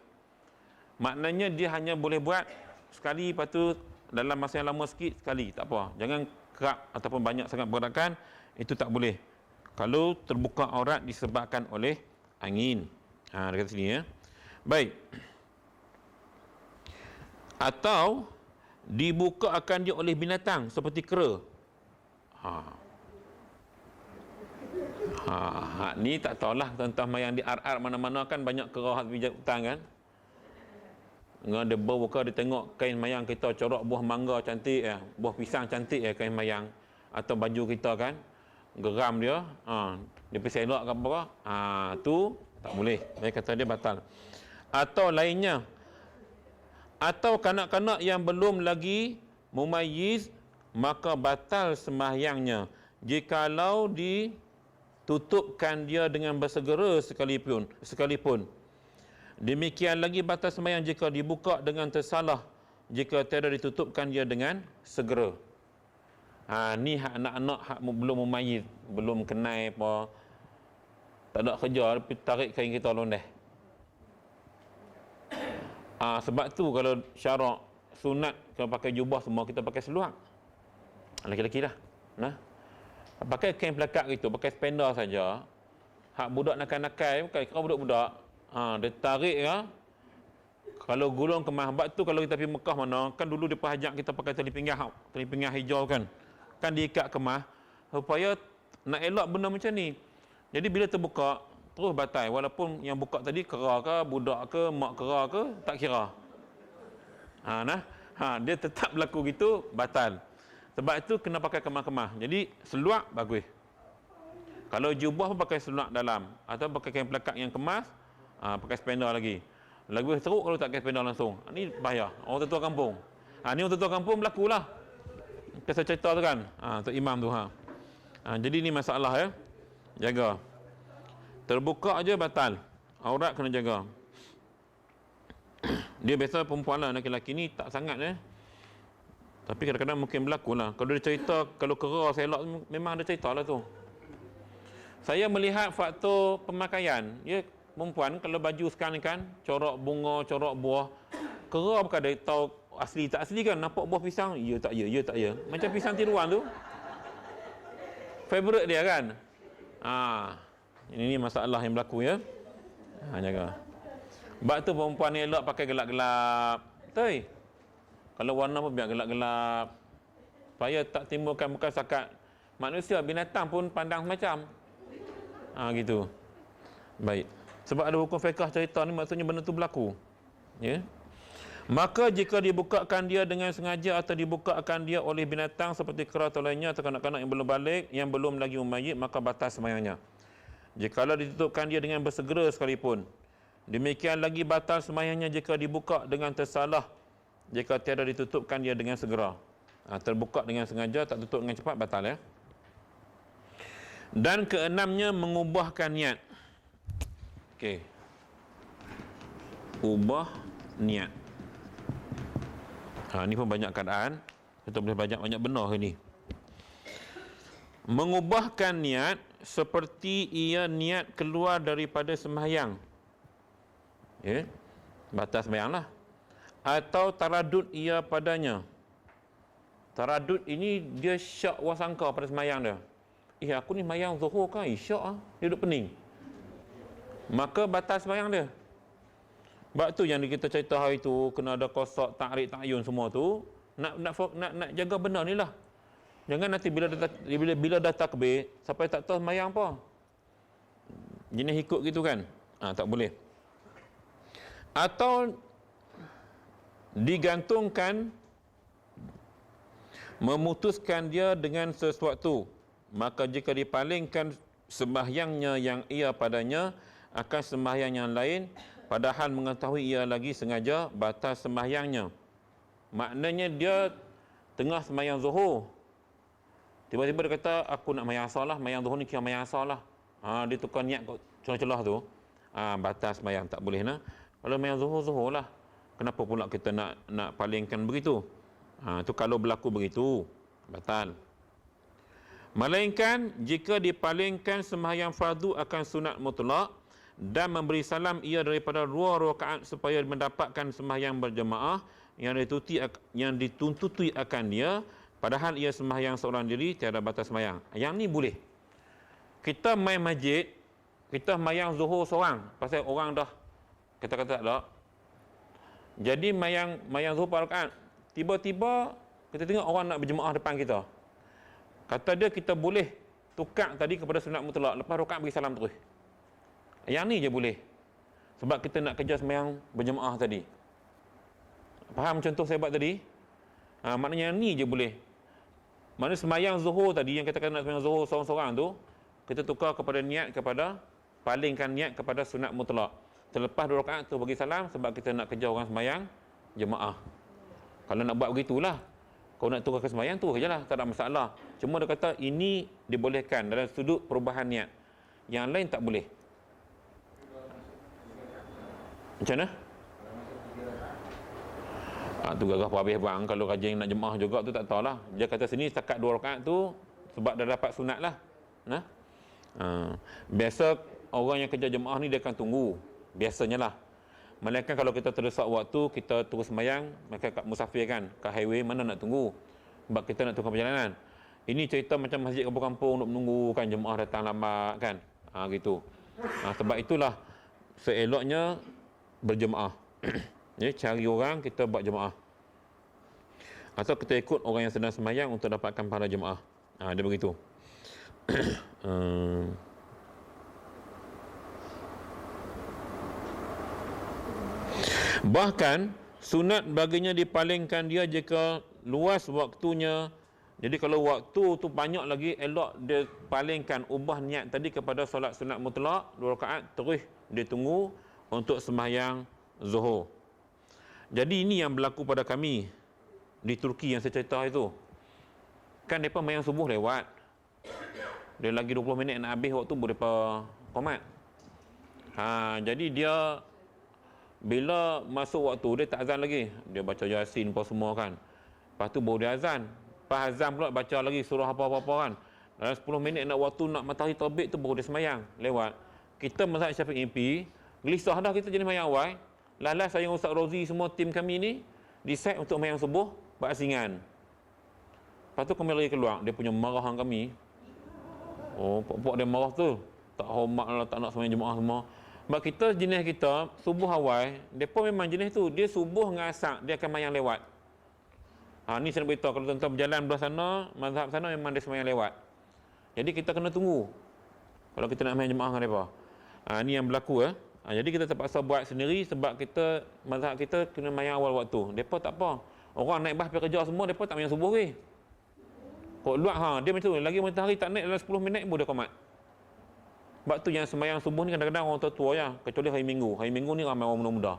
Maknanya dia hanya boleh buat sekali, lepas tu dalam masa yang lama sikit sekali, tak apa. Jangan kerap ataupun banyak sangat pergerakan, itu tak boleh. Kalau terbuka aurat disebabkan oleh angin. Dekat sini ya. Baik. Atau dibuka akan dia oleh binatang seperti kera. Ni tak tahulah tentang mayang di ar-ar mana-mana kan banyak kera hak pijak hutang kan. Dengan dia buka, dia tengok kain mayang kita corak buah mangga cantik ya, buah pisang cantik ya kain mayang atau baju kita kan. Geram dia, dia pergi selak ke apa, tu tak boleh. Dia kata dia batal. Atau lainnya, atau kanak-kanak yang belum lagi mumayyiz, maka batal sembahyangnya jikalau ditutupkan dia dengan bersegera sekalipun. Demikian lagi batal sembahyang jika dibuka dengan tersalah, jika tiada ditutupkan dia dengan segera. Ni hak anak-anak hak belum mumayyiz, belum kenal apa, tak ada kerja, tarik kain kita londeh. Sebab tu kalau syarak sunat kalau pakai jubah semua kita pakai seluar. Laki-laki dah. Pakai kain pelakat gitu, pakai spender saja. Hak budak nakal-nakal bukan kira budak-budak. Dia tarik ya. Kalau gulung kemas, sebab tu kalau kita pergi Mekah mana, kan dulu dia ajak kita pakai tali pinggang hijau kan. Kan diikat kemas supaya nak elak benda macam ni. Jadi bila terbuka terus batal, walaupun yang buka tadi kera ke, budak ke, mak kera ke, tak kira. Dia tetap berlaku gitu, batal. Sebab itu kena pakai kemah-kemah. Jadi seluar bagus. Kalau jubah pun pakai seluar dalam atau pakai kain pelakat yang kemas, pakai spender lagi. Lebih teruk kalau tak pakai spender langsung. Ni bahaya. Orang tua kampung. Ni orang tua kampung berlakulah. Kisah cerita tu kan. Tok Imam tu jadi ni masalah ya. Jaga. Terbuka aja batal. Aurat kena jaga. Dia biasa perempuan lah, lelaki-lelaki ni tak sangat Tapi kadang-kadang mungkin berlaku lah. Kalau dia cerita, kalau kera saya elok, memang ada cerita lah tu. Saya melihat faktor pemakaian. Ya, perempuan kalau baju sekarang kan, corak bunga, corak buah. Kera bukan dia tahu asli tak asli kan. Nampak buah pisang, ya tak ya, ya tak ya. Macam pisang tiruan tu. Favorite dia kan. Ini masalah yang berlaku ya. Jaga. Sebab tu perempuan ni elok pakai gelap-gelap. Betul? Kalau warna pun biar gelap-gelap. Supaya tak timbulkan bukan setakat manusia, binatang pun pandang macam. Gitu. Baik. Sebab ada hukum fiqh cerita ni maksudnya benda tu berlaku. Ya. Maka jika dibukakan dia dengan sengaja atau dibukakan dia oleh binatang seperti kera atau lainnya atau kanak-kanak yang belum balik, yang belum lagi memayit, maka batas sembahyangnya. Jikalau ditutupkan dia dengan bersegera sekalipun, demikian lagi batal sembahyangnya jika dibuka dengan tersalah, jika tiada ditutupkan dia dengan segera. Terbuka dengan sengaja, tak tutup dengan cepat, batal ya. Dan keenamnya, mengubahkan niat. Okey. Ubah niat. Ini pun banyak keadaan. Kita boleh banyak benar ini. Mengubahkan niat seperti ia niat keluar daripada sembahyang. Ya. Batas sembahyanglah. Atau taradud ia padanya. Taradud ini dia syak wasangka pada sembahyang dia. Aku ni sembahyang zuhur kan? Syak dia duduk pening. Maka batas sembahyang dia. Sebab tu yang kita cerita hari tu, kena ada qasad, ta'rik, ta'yun semua tu, nak jaga benar ni lah. Jangan nanti bila dah takbir, sampai tak tahu sembahyang apa. Jenis ikut gitu kan? Tak boleh. Atau digantungkan, memutuskan dia dengan sesuatu. Maka jika dipalingkan sembahyangnya yang ia padanya akan sembahyang yang lain, padahal mengetahui ia lagi sengaja, batas sembahyangnya. Maknanya dia tengah sembahyang zuhur, tiba-tiba dia kata, aku nak sembahyang asar lah, sembahyang zuhur ni kira sembahyang asar lah. Dia tukar niat kat celah-celah tu. Batas sembahyang, tak boleh nah. Kalau sembahyang zuhur lah. Kenapa pula kita nak palingkan begitu? Tu kalau berlaku begitu, batal. Melainkan jika dipalingkan sembahyang fardu akan sunat mutlak dan memberi salam ia daripada 2 rakaat supaya mendapatkan sembahyang berjemaah yang dituntut akan dia, padahal ia sembahyang seorang diri, tiada batas sembahyang. Yang ni boleh. Kita main masjid, kita sembahyang zuhur seorang, pasal orang dah kata tak ada. Jadi sembahyang zuhur 4 rakaat. Tiba-tiba kita tengok orang nak berjemaah depan kita. Kata dia kita boleh tukar tadi kepada sunat mutlak, lepas rakaat bagi salam terus. Yang ni je boleh. Sebab kita nak kejar sembahyang berjemaah tadi. Faham contoh saya buat tadi? Maknanya yang ni je boleh. Maknanya sembahyang zuhur tadi, yang kita kata nak sembahyang zuhur seorang-seorang tu, kita tukar kepada niat kepada, palingkan niat kepada sunat mutlak. Terlepas 2 rakaat tu bagi salam, sebab kita nak kejar orang sembahyang jemaah. Kalau nak buat begitulah. Kalau nak tukar ke sembahyang, tu sajalah, tak ada masalah. Cuma dia kata ini dibolehkan dalam sudut perubahan niat. Yang lain tak boleh. Macam mana? Tu gagah pun habis bang. Kalau rajin nak jemaah juga tu tak tahulah. Dia kata sini setakat 2 rakaat tu sebab dah dapat sunat lah. Biasa orang yang kerja jemaah ni dia akan tunggu. Biasanya lah. Melainkan kalau kita terdesak waktu, kita terus sembahyang, mereka kat musafir kan, kat highway, mana nak tunggu. Sebab kita nak tukar perjalanan. Ini cerita macam masjid kampung-kampung, nak menunggu kan jemaah datang lambat kan. Gitu. Sebab itulah seeloknya berjemaah. Cari orang, kita buat jemaah. Atau kita ikut orang yang sedang sembahyang untuk dapatkan pahala jemaah. Dia begitu. Bahkan sunat baginya dipalingkan dia jika luas waktunya. Jadi kalau waktu tu banyak lagi, elok dia palingkan, ubah niat tadi kepada solat sunat mutlak 2 rakaat, terus dia tunggu untuk sembahyang zuhur. Jadi ini yang berlaku pada kami di Turki yang saya cerita itu. Kan mereka sembahyang subuh lewat, dia lagi 20 minit nak habis waktu mereka qomat. Jadi dia bila masuk waktu, dia tak azan lagi, dia baca Yasin apa semua kan. Lepas tu baru dia azan. Lepas azan pula baca lagi surah apa-apa kan. Dalam 10 minit nak waktu nak matahari terbit tu baru dia semayang. Lewat. Kita mazhab Syafi'i MP, gelisah dah kita jenis mayang awal. Last saya Ustaz Rozi semua tim kami ni decide untuk mayang subuh berasingan. Lepas tu kami lagi keluar. Dia punya marahan kami. Oh, pokok dia marah tu. Tak hormat lah, tak nak semayang jemaah semua. Sebab kita jenis kita, subuh awal, mereka memang jenis tu. Dia subuh dengan asar, dia akan mayang lewat. Ni saya nak beritahu, kalau tuan-tuan berjalan belah sana, mazhab sana memang dia semayang lewat. Jadi kita kena tunggu. Kalau kita nak mayang jemaah dengan mereka. Ni yang berlaku. Jadi kita terpaksa buat sendiri sebab kita, mazhab kita kena mayang awal waktu. Mereka tak apa. Orang naik bas pergi kerja semua, mereka tak mayang subuh weh. Kok luar dia macam tu. Lagi matahari tak naik dalam 10 minit pun dia komat. Sebab tu yang semayang subuh ni kadang-kadang orang tua-tua ya. Kecuali hari Minggu. Hari Minggu ni ramai orang muda-muda.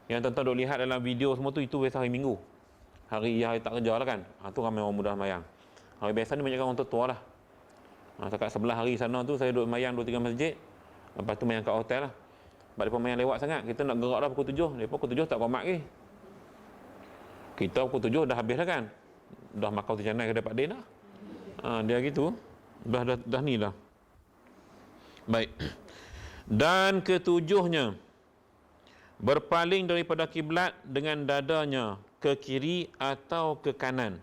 Yang tuan-tuan duk lihat dalam video semua tu, itu biasa hari Minggu. Hari tak kerja lah kan. Tu ramai orang muda semayang. Hari biasa ni banyak orang tua-tua lah. Dekat sebelah hari sana tu saya duduk semayang 2-3 masjid. Lepas tu semayang kat hotel lah. Sebab mereka semayang lewat sangat. Kita nak gerak dah pukul 7. Mereka pukul 7 tak komat lagi. Kita pukul 7 dah habis lah kan. Dah makau tercanai ke dapat dia dah. Dia gitu. Dah ni dah. Baik. Dan ketujuhnya, berpaling daripada kiblat dengan dadanya ke kiri atau ke kanan.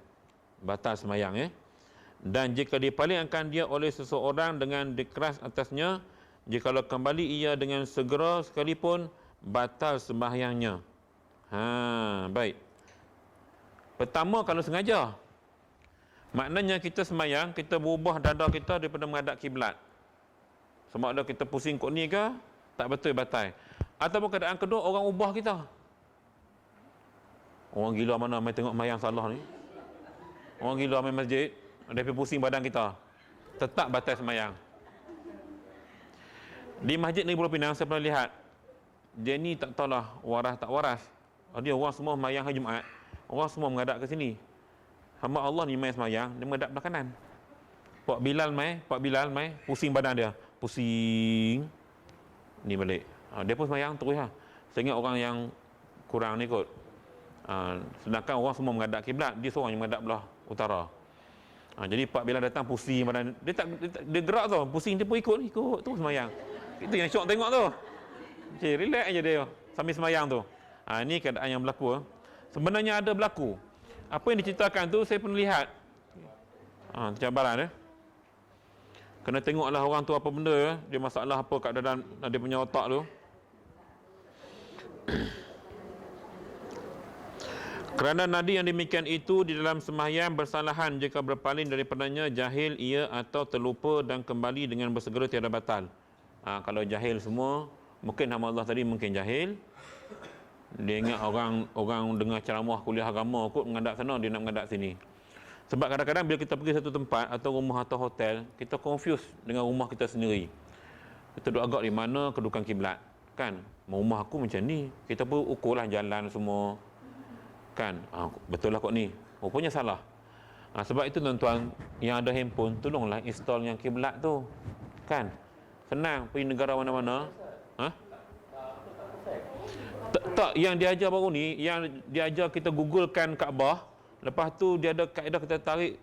Batal semayang Dan jika dipalingkan dia oleh seseorang dengan dikeras atasnya, jikalau kembali ia dengan segera sekalipun, batal sembahyangnya. Baik. Pertama, kalau sengaja. Maknanya kita semayang, kita berubah dada kita daripada menghadap kiblat. Sama ada kita pusing kot ni ke, tak betul batal. Ataupun keadaan kedua, orang ubah kita. Orang gila mana main tengok mayang salah ni. Orang gila main masjid, dia pergi pusing badan kita. Tetap batal semayang. Di Masjid Negeri Pulau Pinang, saya pernah lihat. Dia ni tak tahulah waras tak waras. Dia orang semua mayang hari Jumaat. Orang semua menghadap ke sini. Hamba Allah ni main semayang, dia menghadap belah kanan. Pak Bilal mai, pusing badan dia. Pusing. Ni balik. Dia pun semayang terus lah. Saya ingat orang yang kurang ni kot. Sedangkan orang semua menghadap kiblat, dia seorang yang menghadap belah utara. Jadi Pak Bilal datang pusing badan dia gerak tu, pusing dia pun ikut tu semayang. Itu yang syok tengok tu. Relax aja dia sambil semayang tu. Ini keadaan yang berlaku. Sebenarnya ada berlaku. Apa yang diceritakan tu saya pun lihat. Cabaran kena tengoklah orang tu apa benda dia masalah apa kat dalam dia punya otak tu. Kerana nadi yang demikian itu di dalam sembahyang bersalahan jika berpaling daripadanya jahil ia atau terlupa dan kembali dengan bersegera tiada batal. Kalau jahil semua, mungkin nama Allah tadi mungkin jahil. Dia ingat orang dengar ceramah kuliah agama kot menghadap sana, dia nak menghadap sini. Sebab kadang-kadang bila kita pergi satu tempat atau rumah atau hotel, kita confuse dengan rumah kita sendiri. Kita duduk agak di mana kedudukan kiblat, kan? Rumah aku macam ni, kita pun ukurlah jalan semua. Kan? Betul lah kot ni. Rupanya salah. Sebab itu tuan-tuan yang ada handphone, tolonglah install yang kiblat tu. Kan? Senang pergi negara mana-mana. Tak, yang diajar baru ni, yang diajar kita googlekan Kaabah. Lepas tu dia ada kaedah kita tarik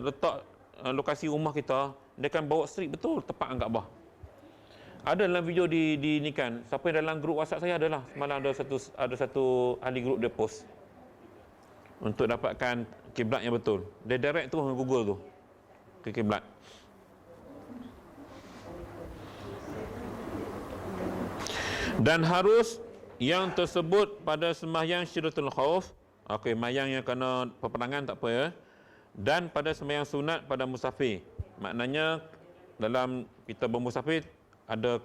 letak lokasi rumah kita, dia akan bawa straight betul tepat dengan Kaabah. Ada dalam video di ni kan, siapa yang dalam grup WhatsApp saya adalah semalam ada satu ahli grup dia post untuk dapatkan kiblat yang betul. Dia direct tu dengan Google tu ke kiblat. Dan harus yang tersebut pada sembahyang syiratul khauf. Okey, mayang yang kena peperangan tak apa ya. Dan pada sembahyang sunat pada musafir. Maknanya dalam kita bermusafir ada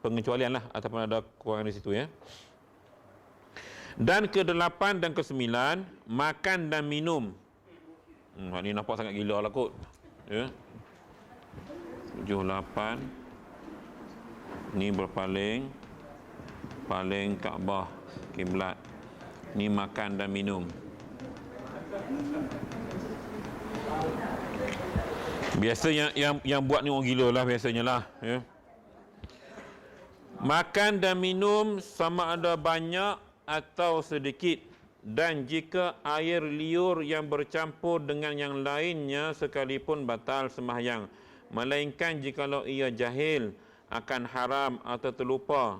pengecualian lah ataupun ada kekurangan di situ ya. Dan ke-8 dan ke-9 makan dan minum. Ni nampak sangat gila lah kot. Ya. 7, 8. Ni berpaling. Paling Kaabah kiblat. Ni makan dan minum. Biasanya yang buat ni orang gila lah biasanya lah ya. Makan dan minum sama ada banyak atau sedikit dan jika air liur yang bercampur dengan yang lainnya sekalipun batal sembahyang, melainkan jikalau ia jahil akan haram atau terlupa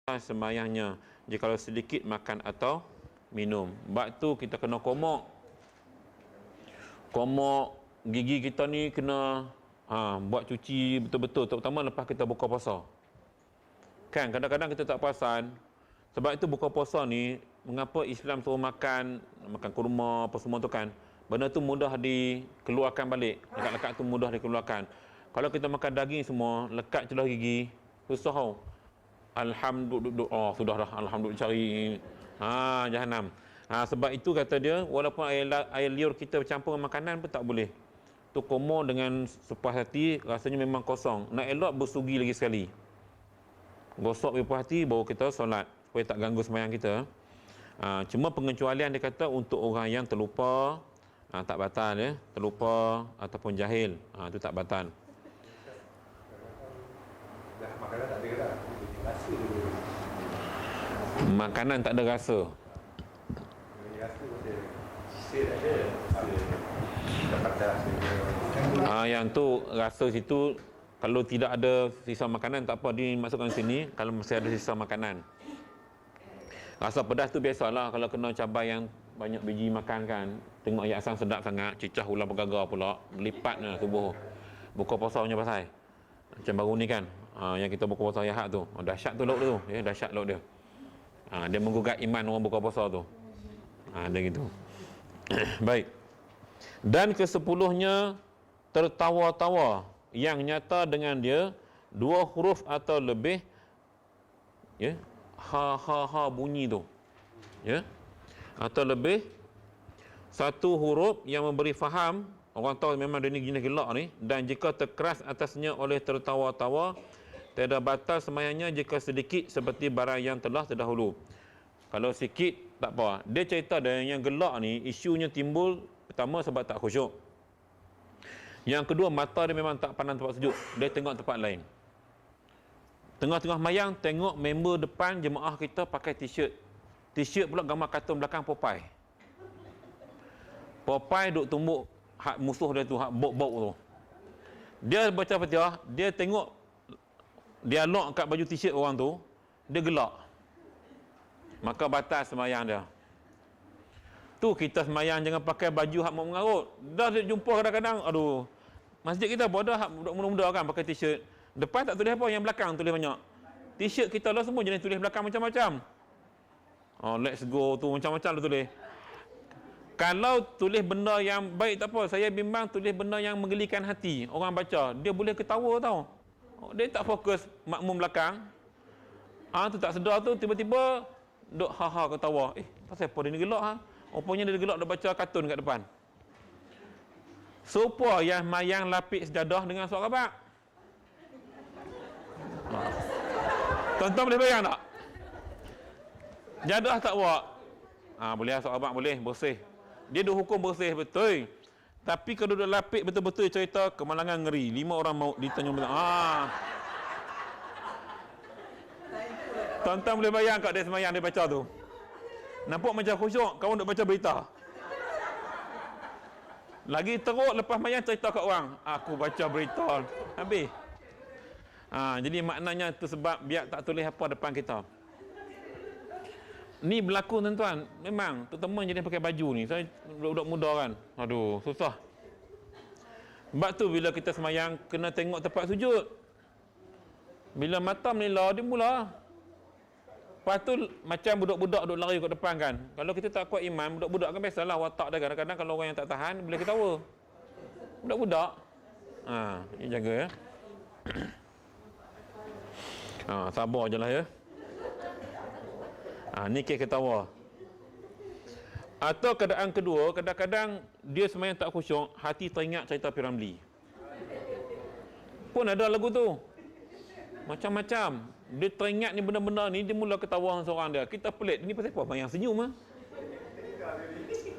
sembahyangnya jikalau sedikit makan atau minum. Bab tu kita kena komok gigi kita ni, kena buat cuci betul-betul, terutama lepas kita buka puasa. Kan kadang-kadang kita tak perasan. Sebab itu buka puasa ni, mengapa Islam suruh makan kurma apa semua tu kan, benda tu mudah dikeluarkan balik, lekat-lekat tu mudah dikeluarkan. Kalau kita makan daging semua, lekat celah gigi, susah tau. Alhamdulillah, sudah dah, alhamdulillah cari jahanam. Sebab itu kata dia, walaupun air liur kita bercampur dengan makanan pun tak boleh. Tu komo dengan sepuas hati, rasanya memang kosong. Nak elok bersugi lagi sekali. Gosok berpuas hati baru kita solat, supaya tak ganggu sembahyang kita. Cuma pengecualian dia kata untuk orang yang terlupa, tak batal ya, terlupa ataupun jahil, itu tak batal. Makanan tak ada rasa dia. Makanan tak ada rasa. Rasa macam sisir ada. Dapat rasa. Yang tu rasa situ, kalau tidak ada sisa makanan tak apa dimasukkan sini, kalau masih ada sisa makanan. Rasa pedas tu biasalah kalau kena cabai yang banyak biji makan kan. Tengok ayat asam sedap sangat, cicah ulang bergagar pula, melipatnya tubuh. Buka puasa punya pasal. Macam baru ni kan, yang kita buka puasa Ahad tu. Dahsyat tu lauk tu, ya, dahsyat lauk dia. Dia menggugat iman orang buka puasa tu. Dia gitu. Baik. Dan ke-10-nya tertawa-tawa yang nyata dengan dia 2 huruf atau lebih, ya, ha bunyi tu, ya, atau lebih 1 huruf yang memberi faham, orang tahu memang dia ni jenis gelak ni, dan jika terkeras atasnya oleh tertawa-tawa, tiada batal sembahyangnya jika sedikit seperti barang yang telah terdahulu. Kalau sikit tak apa. Dia cerita dia yang gelak ni, isunya timbul pertama sebab tak khusyuk. Yang kedua, mata dia memang tak pandang tempat sujud, dia tengok tempat lain. Tengah-tengah mayang, tengok member depan jemaah kita pakai t-shirt. T-shirt pula gambar kartun belakang Popeye. Popeye duk tumbuk hak musuh dia tu, hak bok-bok tu. Dia baca Fatihah, dia tengok dialog kat baju t-shirt orang tu, dia gelak. Maka batal sembahyang dia. Tu kita sembahyang jangan pakai baju hak mengarut. Dah jumpa kadang-kadang, aduh, masjid kita pun ada hak budak muda-muda kan pakai t-shirt. Depan tak tulis apa, yang belakang tulis banyak. T-shirt kita lah semua jenis tulis belakang macam-macam. Let's go tu macam-macam lah tulis. Kalau tulis benda yang baik tak apa, saya bimbang tulis benda yang menggelikan hati. Orang baca, dia boleh ketawa tau. Dia tak fokus makmum belakang. Tu tak sedar tu, tiba-tiba duk ha-ha ketawa. Pasal apa dia ni gelak ha? Rupanya dia gelak dia baca kartun kat depan. Serupa yang mayang lapik sejadah dengan suara rabak. Tuan-tuan boleh bayang tak? Jadah tak buat? Boleh suara rabak, boleh, bersih. Dia dah hukum bersih betul. Tapi kalau dia lapik betul-betul cerita kemalangan ngeri. 5 orang maut di Tanjung Pinang. Tuan-tuan boleh bayang kat dia semayang dia baca tu. Nampak macam khusyuk, kawan duk baca berita. Lagi teruk lepas mayang cerita kat orang, aku baca berita. Habis. Jadi maknanya tu sebab biar tak tulis apa depan kita. Ni berlaku tuan-tuan. Memang terutama jadi pakai baju ni. Saya budak muda kan. Aduh, susah. Sebab tu bila kita semayang kena tengok tempat sujud. Bila mata menila dia mula. Lepas tu macam budak-budak duk lari kat depan kan. Kalau kita tak kuat iman, budak-budak kan biasalah watak dia kadang-kadang kalau orang yang tak tahan boleh ketawa. Budak-budak. Ini jaga ya. Sabar je lah ya. Ni kes ketawa. Atau keadaan kedua, kadang-kadang dia semayang tak khusyuk, hati teringat cerita P. Ramlee. Pun ada lagu tu. Macam-macam. Dia teringat ni benda-benda ni, dia mula ketawa seorang dia. Kita pelik, ni pasal apa? Mayang senyum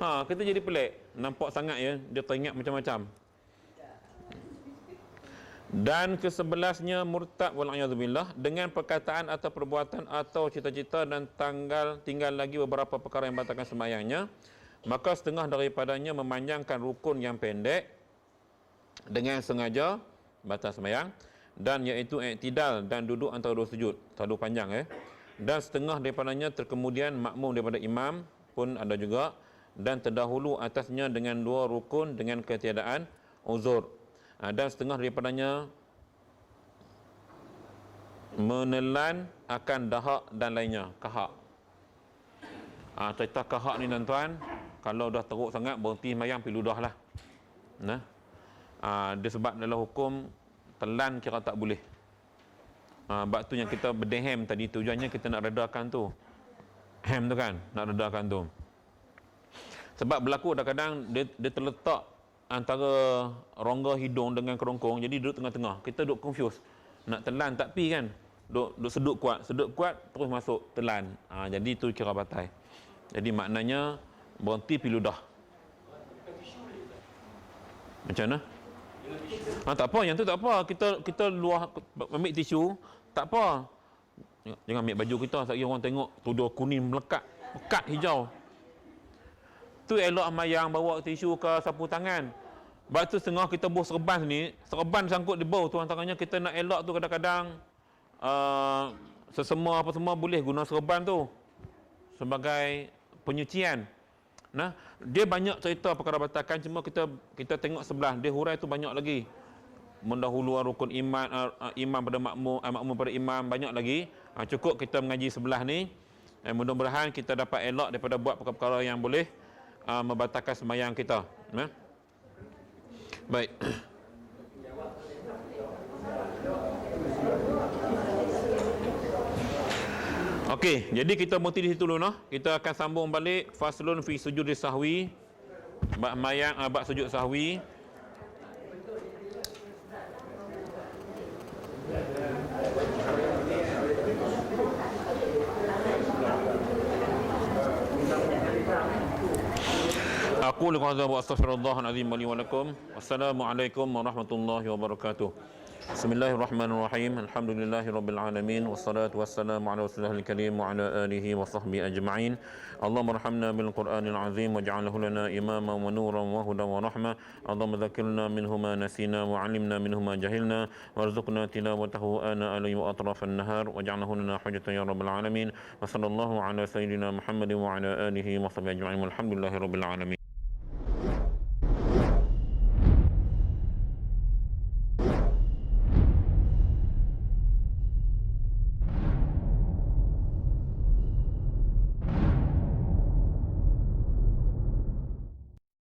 kita jadi pelik. Nampak sangat ya, dia teringat macam-macam. Dan ke-11-nya murtad wal'iyadzubillah dengan perkataan atau perbuatan atau cita-cita dan tinggal lagi beberapa perkara yang batalkan sembahyangnya, maka setengah daripadanya memanjangkan rukun yang pendek dengan sengaja batal sembahyang, dan iaitu i'tidal dan duduk antara dua sujud, terlalu panjang dan setengah daripadanya terkemudian makmum daripada imam pun ada juga, dan terdahulu atasnya dengan dua rukun dengan ketiadaan uzur. Dan setengah daripadanya menelan akan dahak dan lainnya, kahak. Cerita kahak ni tuan-tuan, kalau dah teruk sangat berhenti sembahyang pergi ludah lah. Dia sebab dalam hukum telan kira tak boleh. Sebab tu yang kita berdehem tadi, tujuannya kita nak redakan tu. Hem tu kan, nak redakan tu. Sebab berlaku kadang-kadang dia terletak antara rongga hidung dengan kerongkong, jadi duduk tengah-tengah. Kita duduk confuse. Nak telan tak pi kan? Duduk sedut kuat terus masuk telan. Jadi tu kira batal. Jadi maknanya berhenti pi ludah. Macam mana? Tak apa, yang tu tak apa. Kita luah ambil tisu, tak apa. Jangan ambil baju kita, sekali orang tengok tudung kuning melekat, pekat hijau. Tu elok mayang bawa tisu ke sapu tangan. Sebab tu setengah kita buh serban ni, serban sangkut di bawah tu, antaranya kita nak elok tu kadang-kadang sesemua apa semua boleh guna serban tu sebagai penyucian. Dia banyak cerita perkara batalkan, cuma kita tengok sebelah dia hurai tu banyak lagi. Mendahuluan rukun iman, imam pada makmum, makmum pada imam, banyak lagi. Cukup kita mengaji sebelah ni. Mudah-mudahan kita dapat elok daripada buat perkara-perkara yang boleh membatalkan sembahyang kita. Baik. Okey, jadi kita berhenti di situ dulu noh. Kita akan sambung balik faslun fi sujudi sahwi. Bab mayang, bab sujud sahwi. Aku liqadha wa astaghfirullahal azim li wa lakum. Wassalamualaikum warahmatullahi wabarakatuh. Bismillahirrahmanirrahim. Alhamdulillahirabbil alamin wassalatu wassalamu ala rasulil karim wa ala alihi wa sahbihi ajma'in. Allahumma arhamna bil Qur'anil azim waj'alhu lana imaman wa nuran wa hudan wa rahmah. Allahumma dzakkirna minhu ma nasina wa 'allimna minhu ma jahilna warzuqna tilawatahu ana alayhi wa atrafan nahar waj'alhu lana hujjatan ya rabbal alamin. Wa sallallahu ala sayyidina Muhammadin wa ala alihi wa sahbihi ajma'in. Walhamdulillahirabbil alamin.